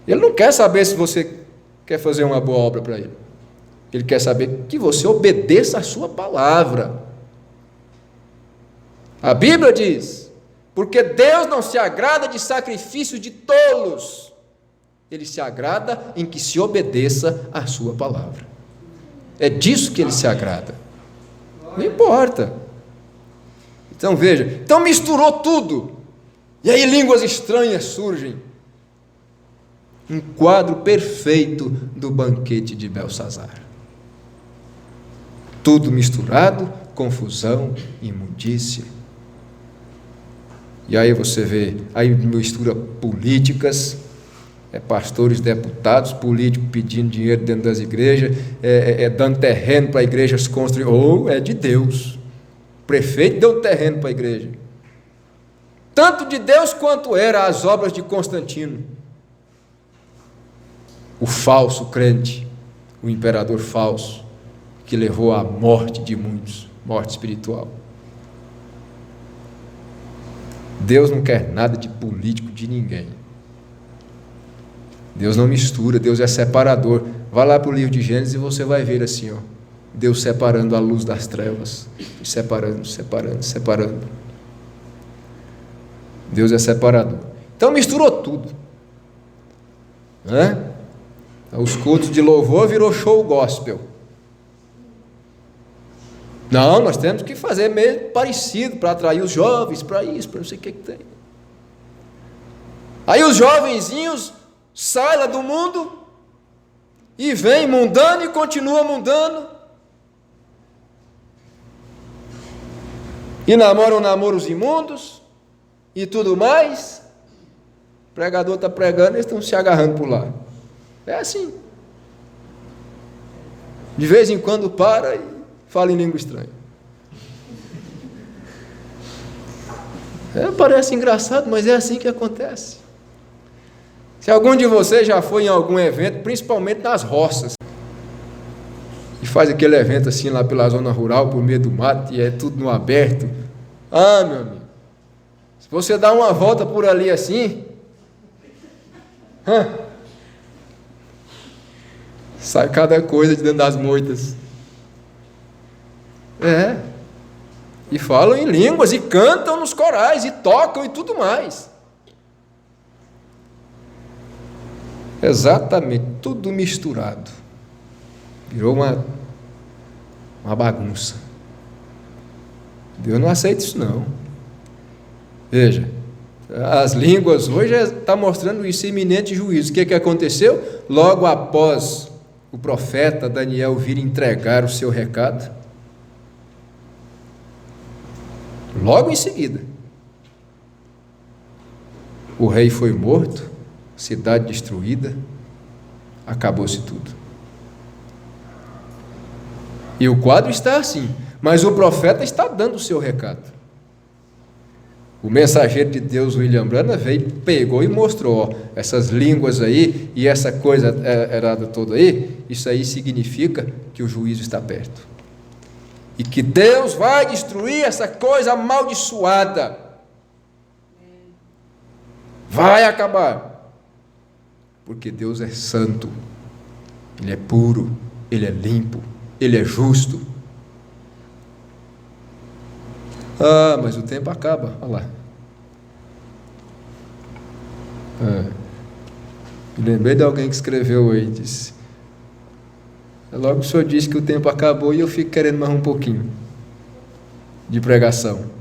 Ele não quer saber se você quer fazer uma boa obra para ele. Ele quer saber que você obedeça a sua palavra. A Bíblia diz: porque Deus não se agrada de sacrifício de tolos. Ele se agrada em que se obedeça a sua palavra. É disso que ele se agrada. Não importa. Então veja, misturou tudo. E aí línguas estranhas surgem. Um quadro perfeito do banquete de Belsazar. Tudo misturado, confusão, imundícia. E aí você vê, aí mistura políticas, pastores, deputados, políticos pedindo dinheiro dentro das igrejas, dando terreno para igrejas construir, ou é de Deus. O prefeito deu terreno para a igreja. Tanto de Deus quanto era as obras de Constantino. O falso crente, o imperador falso, que levou à morte de muitos, morte espiritual. Deus não quer nada de político de ninguém. Deus não mistura, Deus é separador. Vá lá para o livro de Gênesis e você vai ver assim, ó, Deus separando a luz das trevas, separando. Deus é separador. Então misturou tudo, né? Os cultos de louvor virou show gospel. Não, nós temos que fazer meio parecido para atrair os jovens, para isso, para não sei o que tem. Aí os jovenzinhos saem lá do mundo e vêm mundando e continuam mundando. E namoram namoros imundos e tudo mais. O pregador está pregando, eles estão se agarrando por lá. É assim. De vez em quando para e fala em língua estranha. Parece engraçado, mas é assim que acontece. Se algum de vocês já foi em algum evento, principalmente nas roças, e faz aquele evento assim lá pela zona rural, por meio do mato, e é tudo no aberto, meu amigo, se você dá uma volta por ali assim, sai cada coisa de dentro das moitas. E falam em línguas, e cantam nos corais, e tocam e tudo mais. Exatamente, tudo misturado. Virou uma bagunça. Deus não aceita isso não. Veja, as línguas hoje está mostrando isso, iminente juízo. O que aconteceu? Logo após o profeta Daniel vir entregar o seu recado, logo em seguida, o rei foi morto, cidade destruída, acabou-se tudo. E o quadro está assim, mas o profeta está dando o seu recado. O mensageiro de Deus, William Branham, veio, pegou e mostrou, essas línguas aí, e essa coisa errada toda aí, isso aí significa que o juízo está perto. E que Deus vai destruir essa coisa amaldiçoada. Vai acabar. Porque Deus é santo, Ele é puro, Ele é limpo, Ele é justo. Mas o tempo acaba, olha lá. Me lembrei de alguém que escreveu aí, disse: logo o senhor disse que o tempo acabou e eu fico querendo mais um pouquinho de pregação.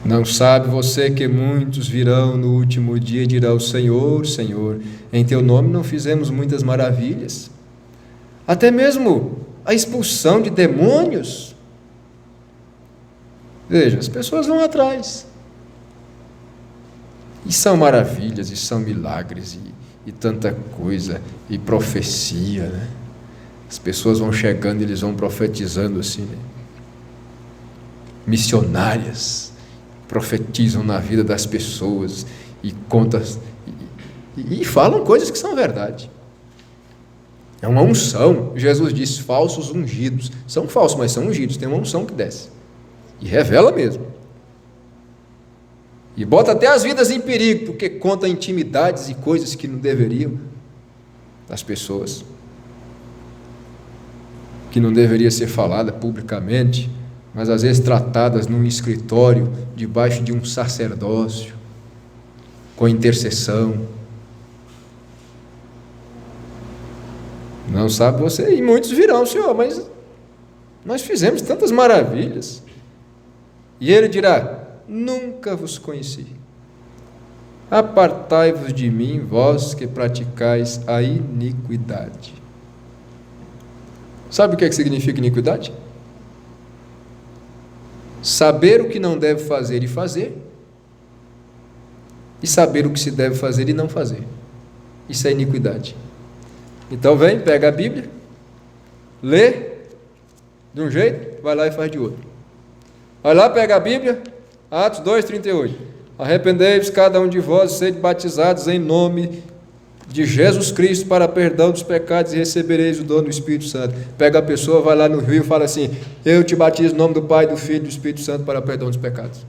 Não sabe você que muitos virão no último dia e dirão: Senhor, Senhor, em teu nome não fizemos muitas maravilhas? Até mesmo a expulsão de demônios. Veja, as pessoas vão atrás. E são maravilhas, e são milagres, e tanta coisa, e profecia, né? As pessoas vão chegando e eles vão profetizando assim, né? Missionárias profetizam na vida das pessoas e contam e falam coisas que são verdade. É uma unção. Jesus disse: falsos ungidos. São falsos, mas são ungidos. Tem uma unção que desce e revela mesmo. E bota até as vidas em perigo, porque conta intimidades e coisas que não deveriam das pessoas, que não deveria ser falada publicamente, mas às vezes tratadas num escritório, debaixo de um sacerdócio, com intercessão. Não sabe você, e muitos virão: Senhor, mas nós fizemos tantas maravilhas. E ele dirá: nunca vos conheci. Apartai-vos de mim, vós que praticais a iniquidade. Sabe o que significa iniquidade? Saber o que não deve fazer e fazer, e saber o que se deve fazer e não fazer. Isso é iniquidade. Então vem, pega a Bíblia, lê de um jeito, vai lá e faz de outro. Vai lá, pega a Bíblia, Atos 2:38. Arrependei-vos cada um de vós e sede batizados em nome de Jesus Cristo para perdão dos pecados e recebereis o dom do Espírito Santo. Pega a pessoa, vai lá no rio e fala assim: eu te batizo em nome do Pai, do Filho e do Espírito Santo para perdão dos pecados.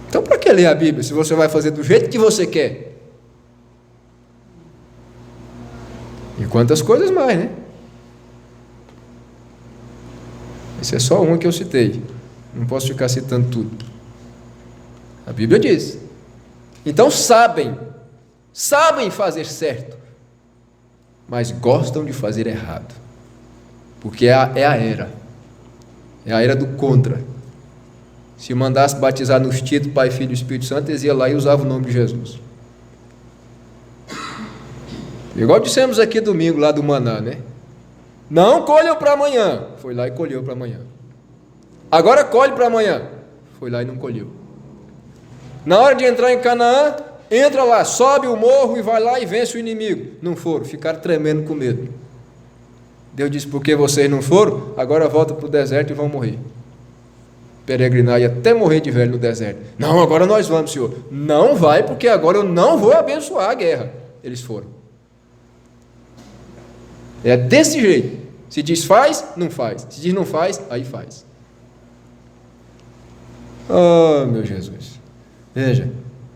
Então para que ler a Bíblia se você vai fazer do jeito que você quer? E quantas coisas mais, né? Esse é só um que eu citei. Não posso ficar citando tudo. A Bíblia diz. Então sabem fazer certo, mas gostam de fazer errado, porque é a era do contra. Se mandasse batizar nos títulos Pai, Filho e Espírito Santo, eles iam lá e usavam o nome de Jesus. Igual dissemos aqui domingo, lá do Maná, né? Não colham para amanhã. Foi lá e colheu para amanhã. Agora colhe para amanhã. Foi lá e não colheu. Na hora de entrar em Canaã, entra lá, sobe o morro e vai lá e vence o inimigo. Não foram, ficaram tremendo com medo. Deus disse: porque vocês não foram, agora volta para o deserto e vão morrer. Peregrinar e até morrer de velho no deserto. Não, agora nós vamos, Senhor. Não vai, porque agora eu não vou abençoar a guerra. Eles foram. É desse jeito. Se diz faz, não faz. Se diz não faz, aí faz. Oh, meu Jesus. Veja,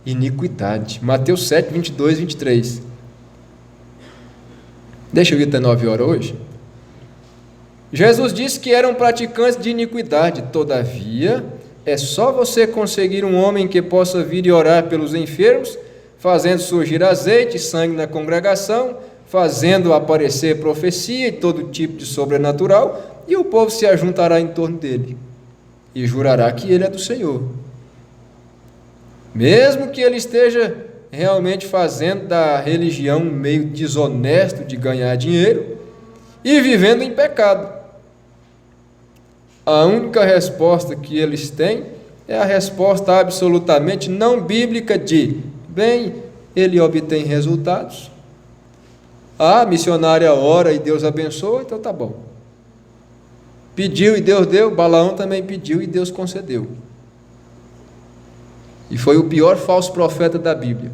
iniquidade. Mateus 7, 22, 23. Deixa eu ir até 9 horas hoje. Jesus disse que eram praticantes de iniquidade. Todavia, é só você conseguir um homem que possa vir e orar pelos enfermos, fazendo surgir azeite e sangue na congregação, fazendo aparecer profecia e todo tipo de sobrenatural, e o povo se ajuntará em torno dele e jurará que ele é do Senhor. Mesmo que ele esteja realmente fazendo da religião um meio desonesto de ganhar dinheiro e vivendo em pecado. A única resposta que eles têm é a resposta absolutamente não bíblica de: bem, ele obtém resultados. A missionária ora e Deus abençoa, então tá bom. Pediu e Deus deu, Balaão também pediu e Deus concedeu. E foi o pior falso profeta da Bíblia.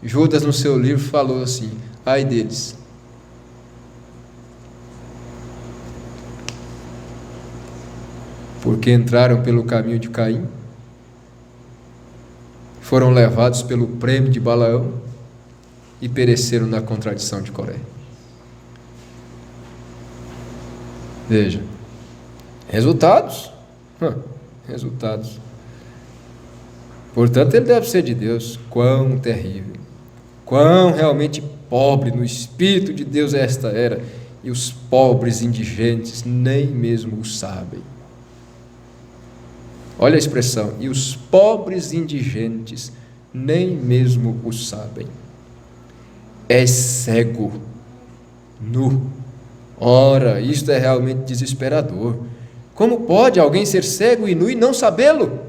Judas, no seu livro, falou assim: ai deles. Porque entraram pelo caminho de Caim, foram levados pelo prêmio de Balaão e pereceram na contradição de Coré. Veja, resultados. Resultados. Portanto, ele deve ser de Deus. Quão terrível, quão realmente pobre no Espírito de Deus é esta era, e os pobres indigentes nem mesmo o sabem. Olha a expressão: e os pobres indigentes nem mesmo o sabem. É cego, nu. Ora, isto é realmente desesperador. Como pode alguém ser cego e nu e não sabê-lo?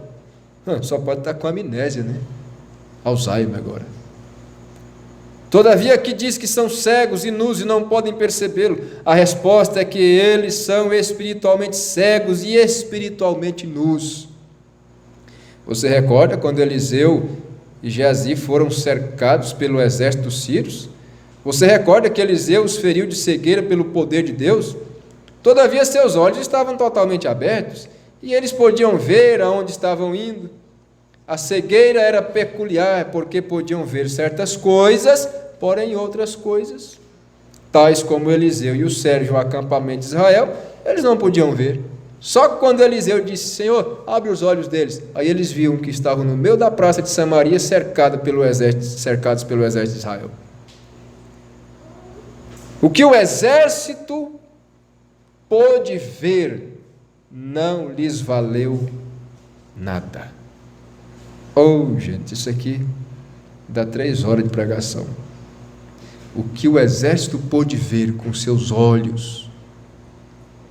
Só pode estar com amnésia, né? Alzheimer agora. Todavia, aqui diz que são cegos e nus e não podem percebê-lo. A resposta é que eles são espiritualmente cegos e espiritualmente nus. Você recorda quando Eliseu e Geazi foram cercados pelo exército dos sírios? Você recorda que Eliseu os feriu de cegueira pelo poder de Deus? Todavia seus olhos estavam totalmente abertos e eles podiam ver aonde estavam indo. A cegueira era peculiar porque podiam ver certas coisas, porém outras coisas, tais como Eliseu e o Sérgio, o acampamento de Israel, eles não podiam ver. Só que quando Eliseu disse: Senhor, abre os olhos deles, aí eles viam que estavam no meio da praça de Samaria, cercados pelo exército de Israel. O que o exército pôde ver não lhes valeu nada. Oh, gente, isso aqui dá 3 horas de pregação. O que o exército pôde ver com seus olhos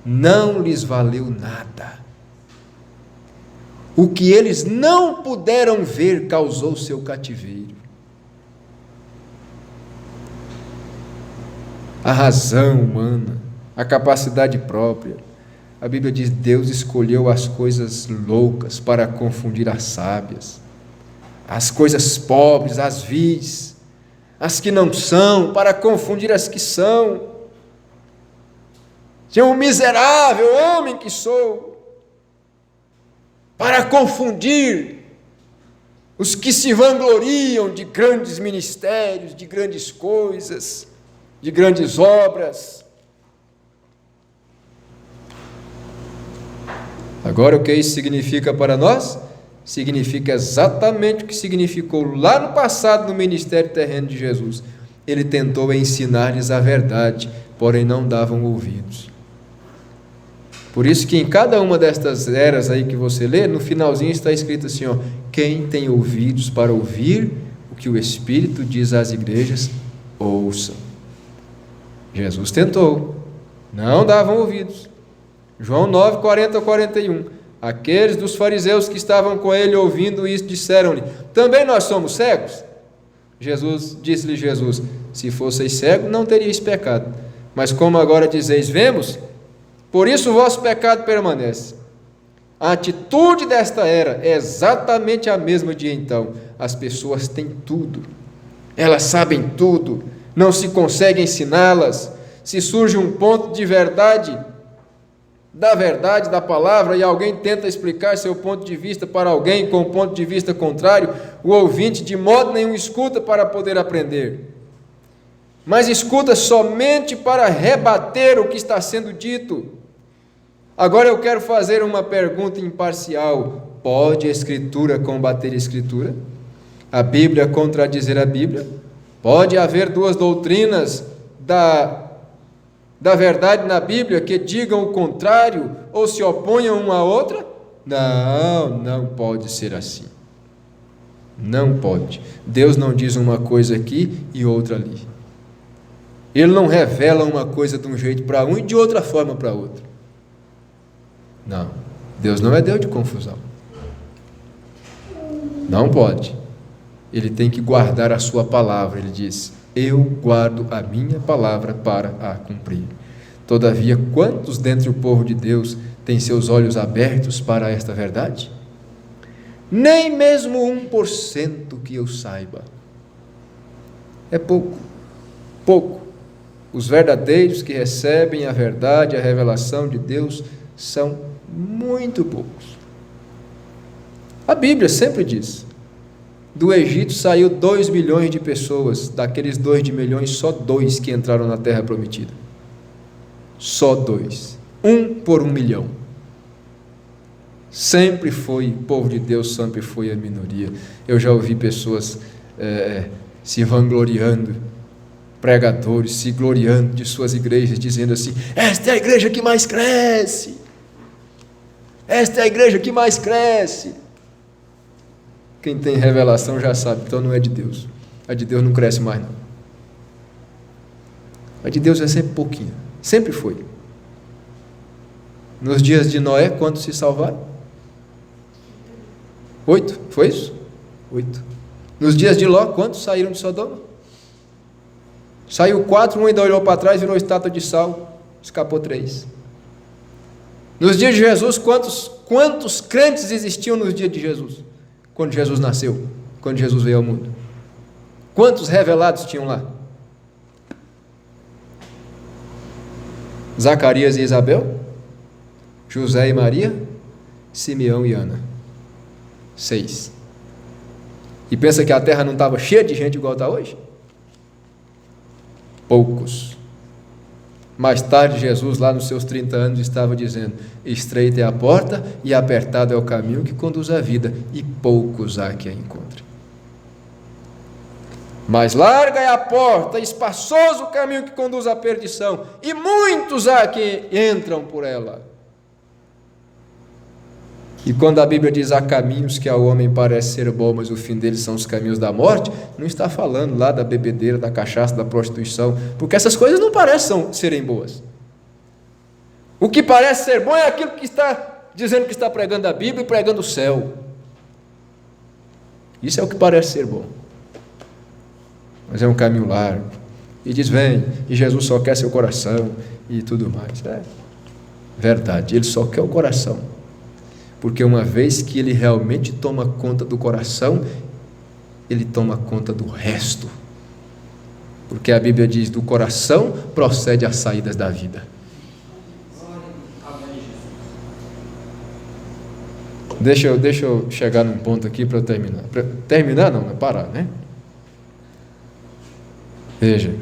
não lhes valeu nada. O que eles não puderam ver causou seu cativeiro. A razão humana, a capacidade própria. A Bíblia diz: Deus escolheu as coisas loucas para confundir as sábias, as coisas pobres, as vis, as que não são, para confundir as que são. Um miserável homem que sou, para confundir os que se vangloriam de grandes ministérios, de grandes coisas, de grandes obras. Agora, o que isso significa para nós? Significa exatamente o que significou lá no passado no ministério terreno de Jesus. Ele tentou ensinar-lhes a verdade, porém não davam ouvidos. Por isso que em cada uma destas eras aí que você lê, no finalzinho está escrito assim, ó: quem tem ouvidos para ouvir o que o Espírito diz às igrejas, ouçam. Jesus tentou, não davam ouvidos. João 9, 40 a 41. Aqueles dos fariseus que estavam com ele ouvindo isso, disseram-lhe: também nós somos cegos? Disse-lhe Jesus: se fosseis cegos, não teríeis pecado. Mas como agora dizeis, vemos, por isso o vosso pecado permanece. A atitude desta era é exatamente a mesma de então. As pessoas têm tudo, elas sabem tudo, não se consegue ensiná-las. Se surge um ponto de verdade, da palavra, e alguém tenta explicar seu ponto de vista para alguém com um ponto de vista contrário, o ouvinte de modo nenhum escuta para poder aprender, mas escuta somente para rebater o que está sendo dito. Agora eu quero fazer uma pergunta imparcial: pode a Escritura combater a Escritura? A Bíblia contradizer a Bíblia? Pode haver duas doutrinas da verdade na Bíblia que digam o contrário ou se oponham uma à outra? Não pode ser assim. Não pode. Deus não diz uma coisa aqui e outra ali. Ele não revela uma coisa de um jeito para um e de outra forma para outro. Não. Deus não é Deus de confusão. Não pode. Ele tem que guardar a sua palavra. Ele diz: eu guardo a minha palavra para a cumprir. Todavia, quantos dentre o povo de Deus têm seus olhos abertos para esta verdade? Nem mesmo 1% que eu saiba. É pouco. Os verdadeiros que recebem a verdade, a revelação de Deus, são muito poucos. A Bíblia sempre diz: do Egito saiu 2 milhões de pessoas, daqueles 2 milhões, só 2 que entraram na terra prometida. Só 2. 1 por 1 milhão. Sempre foi, o povo de Deus sempre foi a minoria. Eu já ouvi pessoas se vangloriando, pregadores se gloriando de suas igrejas, dizendo assim: esta é a igreja que mais cresce. Esta é a igreja que mais cresce. Quem tem revelação já sabe, então não é de Deus. A de Deus não cresce mais não. A de Deus é sempre pouquinho. Sempre foi. Nos dias de Noé, quantos se salvaram? 8, foi isso? 8. Nos dias de Ló, quantos saíram de Sodoma? Saiu 4, um ainda olhou para trás, virou estátua de sal, escapou 3. Nos dias de Jesus, quantos crentes existiam nos dias de Jesus? Quando Jesus nasceu, quando Jesus veio ao mundo? Quantos revelados tinham lá? Zacarias e Isabel, José e Maria, Simeão e Ana. 6. E pensa que a terra não estava cheia de gente igual está hoje? Poucos. Mais tarde, Jesus, lá nos seus 30 anos, estava dizendo: estreita é a porta e apertado é o caminho que conduz à vida, e poucos há que a encontrem. Mas larga é a porta, espaçoso o caminho que conduz à perdição, e muitos há que entram por ela. E quando a Bíblia diz há caminhos que ao homem parece ser bom, mas o fim deles são os caminhos da morte, não está falando lá da bebedeira, da cachaça, da prostituição, porque essas coisas não parecem serem boas. O que parece ser bom é aquilo que está dizendo que está pregando a Bíblia e pregando o céu. Isso é o que parece ser bom. Mas é um caminho largo. E diz, vem, e Jesus só quer seu coração e tudo mais. É verdade, ele só quer o coração. Porque uma vez que ele realmente toma conta do coração, ele toma conta do resto. Porque a Bíblia diz, do coração procede as saídas da vida. Deixa eu chegar num ponto aqui para eu terminar. Terminar não, parar, né? Veja,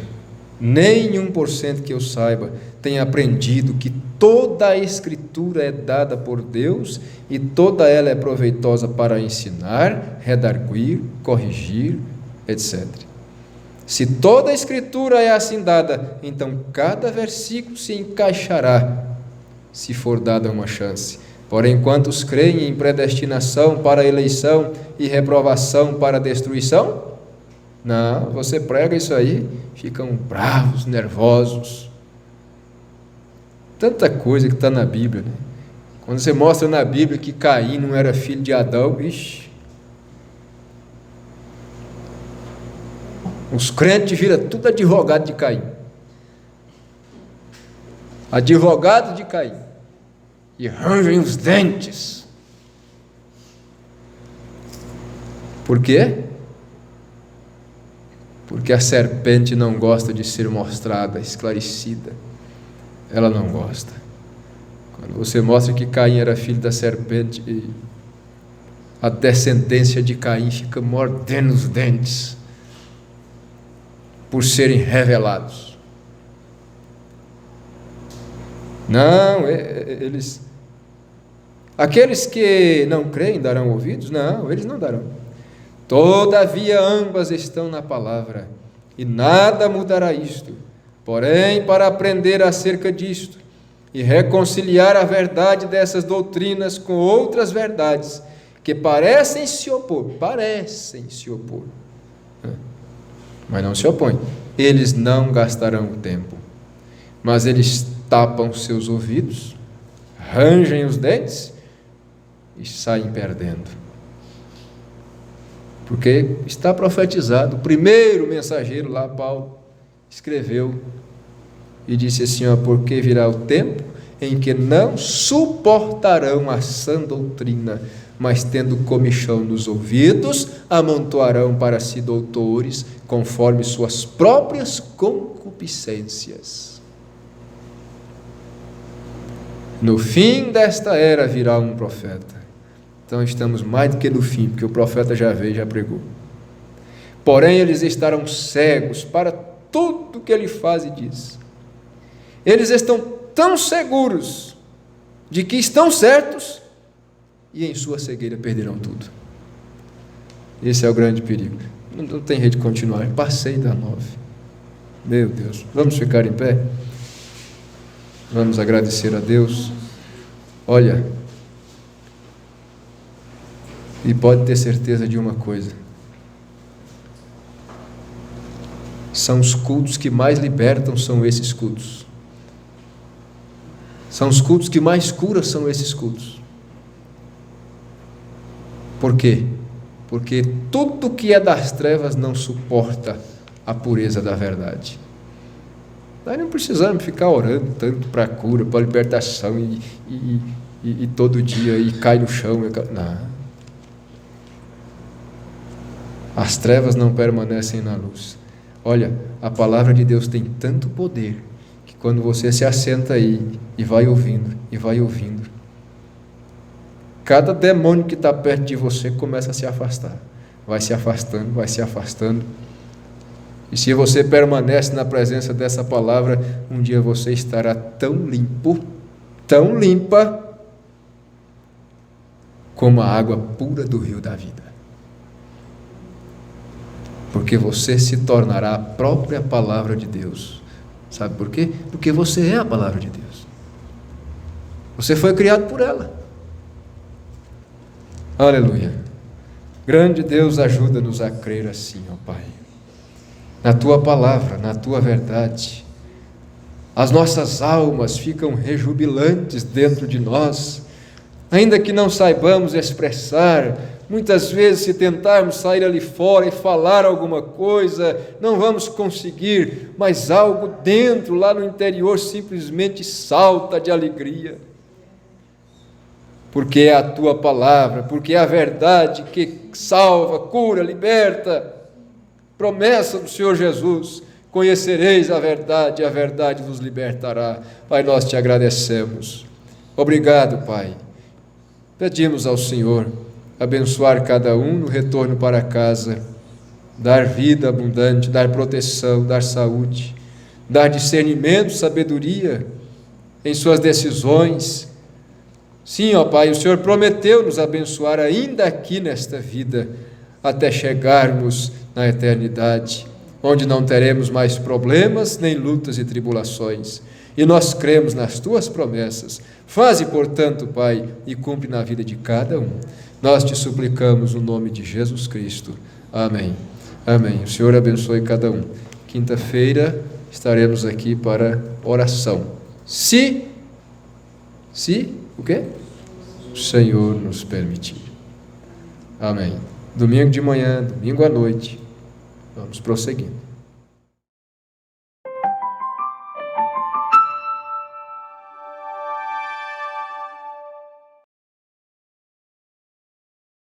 nem 1% que eu saiba tem aprendido que toda a Escritura é dada por Deus e toda ela é proveitosa para ensinar, redarguir, corrigir, etc. Se toda a Escritura é assim dada, então cada versículo se encaixará, se for dada uma chance. Porém, quantos creem em predestinação para eleição e reprovação para destruição? Não, você prega isso aí, ficam bravos, nervosos. Tanta coisa que está na Bíblia, né? Quando você mostra na Bíblia que Caim não era filho de Adão, ixi, os crentes viram tudo advogado de Caim. Advogado de Caim. E rangem os dentes. Por quê? Porque a serpente não gosta de ser mostrada, esclarecida. Ela não gosta. Quando você mostra que Caim era filho da serpente, a descendência de Caim fica mordendo os dentes por serem revelados. Não, aqueles que não creem darão ouvidos? Não, eles não darão. Todavia ambas estão na palavra, e nada mudará isto. Porém, para aprender acerca disto, e reconciliar a verdade dessas doutrinas com outras verdades, que parecem se opor, mas não se opõem. Eles não gastarão tempo, mas eles tapam seus ouvidos, rangem os dentes e saem perdendo. Porque está profetizado, o primeiro mensageiro lá, Paulo, escreveu e disse assim, porque virá o tempo em que não suportarão a sã doutrina, mas tendo comichão nos ouvidos, amontoarão para si doutores, conforme suas próprias concupiscências. No fim desta era virá um profeta. Então estamos mais do que no fim, porque o profeta já veio e já pregou. Porém, eles estarão cegos para tudo que ele faz e diz. Eles estão tão seguros de que estão certos e em sua cegueira perderão tudo. Esse é o grande perigo. Não tem jeito de continuar. Passei da 9. Meu Deus. Vamos ficar em pé? Vamos agradecer a Deus. Olha, e pode ter certeza de uma coisa: são os cultos que mais libertam, são esses cultos. São os cultos que mais curam, são esses cultos. Por quê? Porque tudo que é das trevas não suporta a pureza da verdade. Nós não precisamos ficar orando tanto para a cura, para a libertação e todo dia e cai no chão. Não. As trevas não permanecem na luz. Olha, a palavra de Deus tem tanto poder que quando você se assenta aí e vai ouvindo, cada demônio que está perto de você começa a se afastar. Vai se afastando. E se você permanece na presença dessa palavra, um dia você estará tão limpo, tão limpa, como a água pura do rio da vida. Porque você se tornará a própria palavra de Deus. Sabe por quê? Porque você é a palavra de Deus. Você foi criado por ela. Aleluia. Grande Deus, ajuda-nos a crer assim, ó Pai, na Tua palavra, na Tua verdade. As nossas almas ficam rejubilantes dentro de nós, ainda que não saibamos expressar. Muitas vezes, se tentarmos sair ali fora e falar alguma coisa, não vamos conseguir, mas algo dentro, lá no interior, simplesmente salta de alegria. Porque é a Tua palavra, porque é a verdade que salva, cura, liberta. Promessa do Senhor Jesus: conhecereis a verdade vos libertará. Pai, nós te agradecemos. Obrigado, Pai. Pedimos ao Senhor abençoar cada um no retorno para casa, dar vida abundante, dar proteção, dar saúde, dar discernimento, sabedoria em suas decisões. Sim, ó Pai, o Senhor prometeu nos abençoar ainda aqui nesta vida, até chegarmos na eternidade, onde não teremos mais problemas, nem lutas e tribulações. E nós cremos nas Tuas promessas. Faze, portanto, Pai, e cumpre na vida de cada um. Nós te suplicamos no nome de Jesus Cristo. Amém. Amém. O Senhor abençoe cada um. Quinta-feira estaremos aqui para oração. Se o quê? O Senhor nos permitir. Amém. Domingo de manhã, domingo à noite, vamos prosseguindo.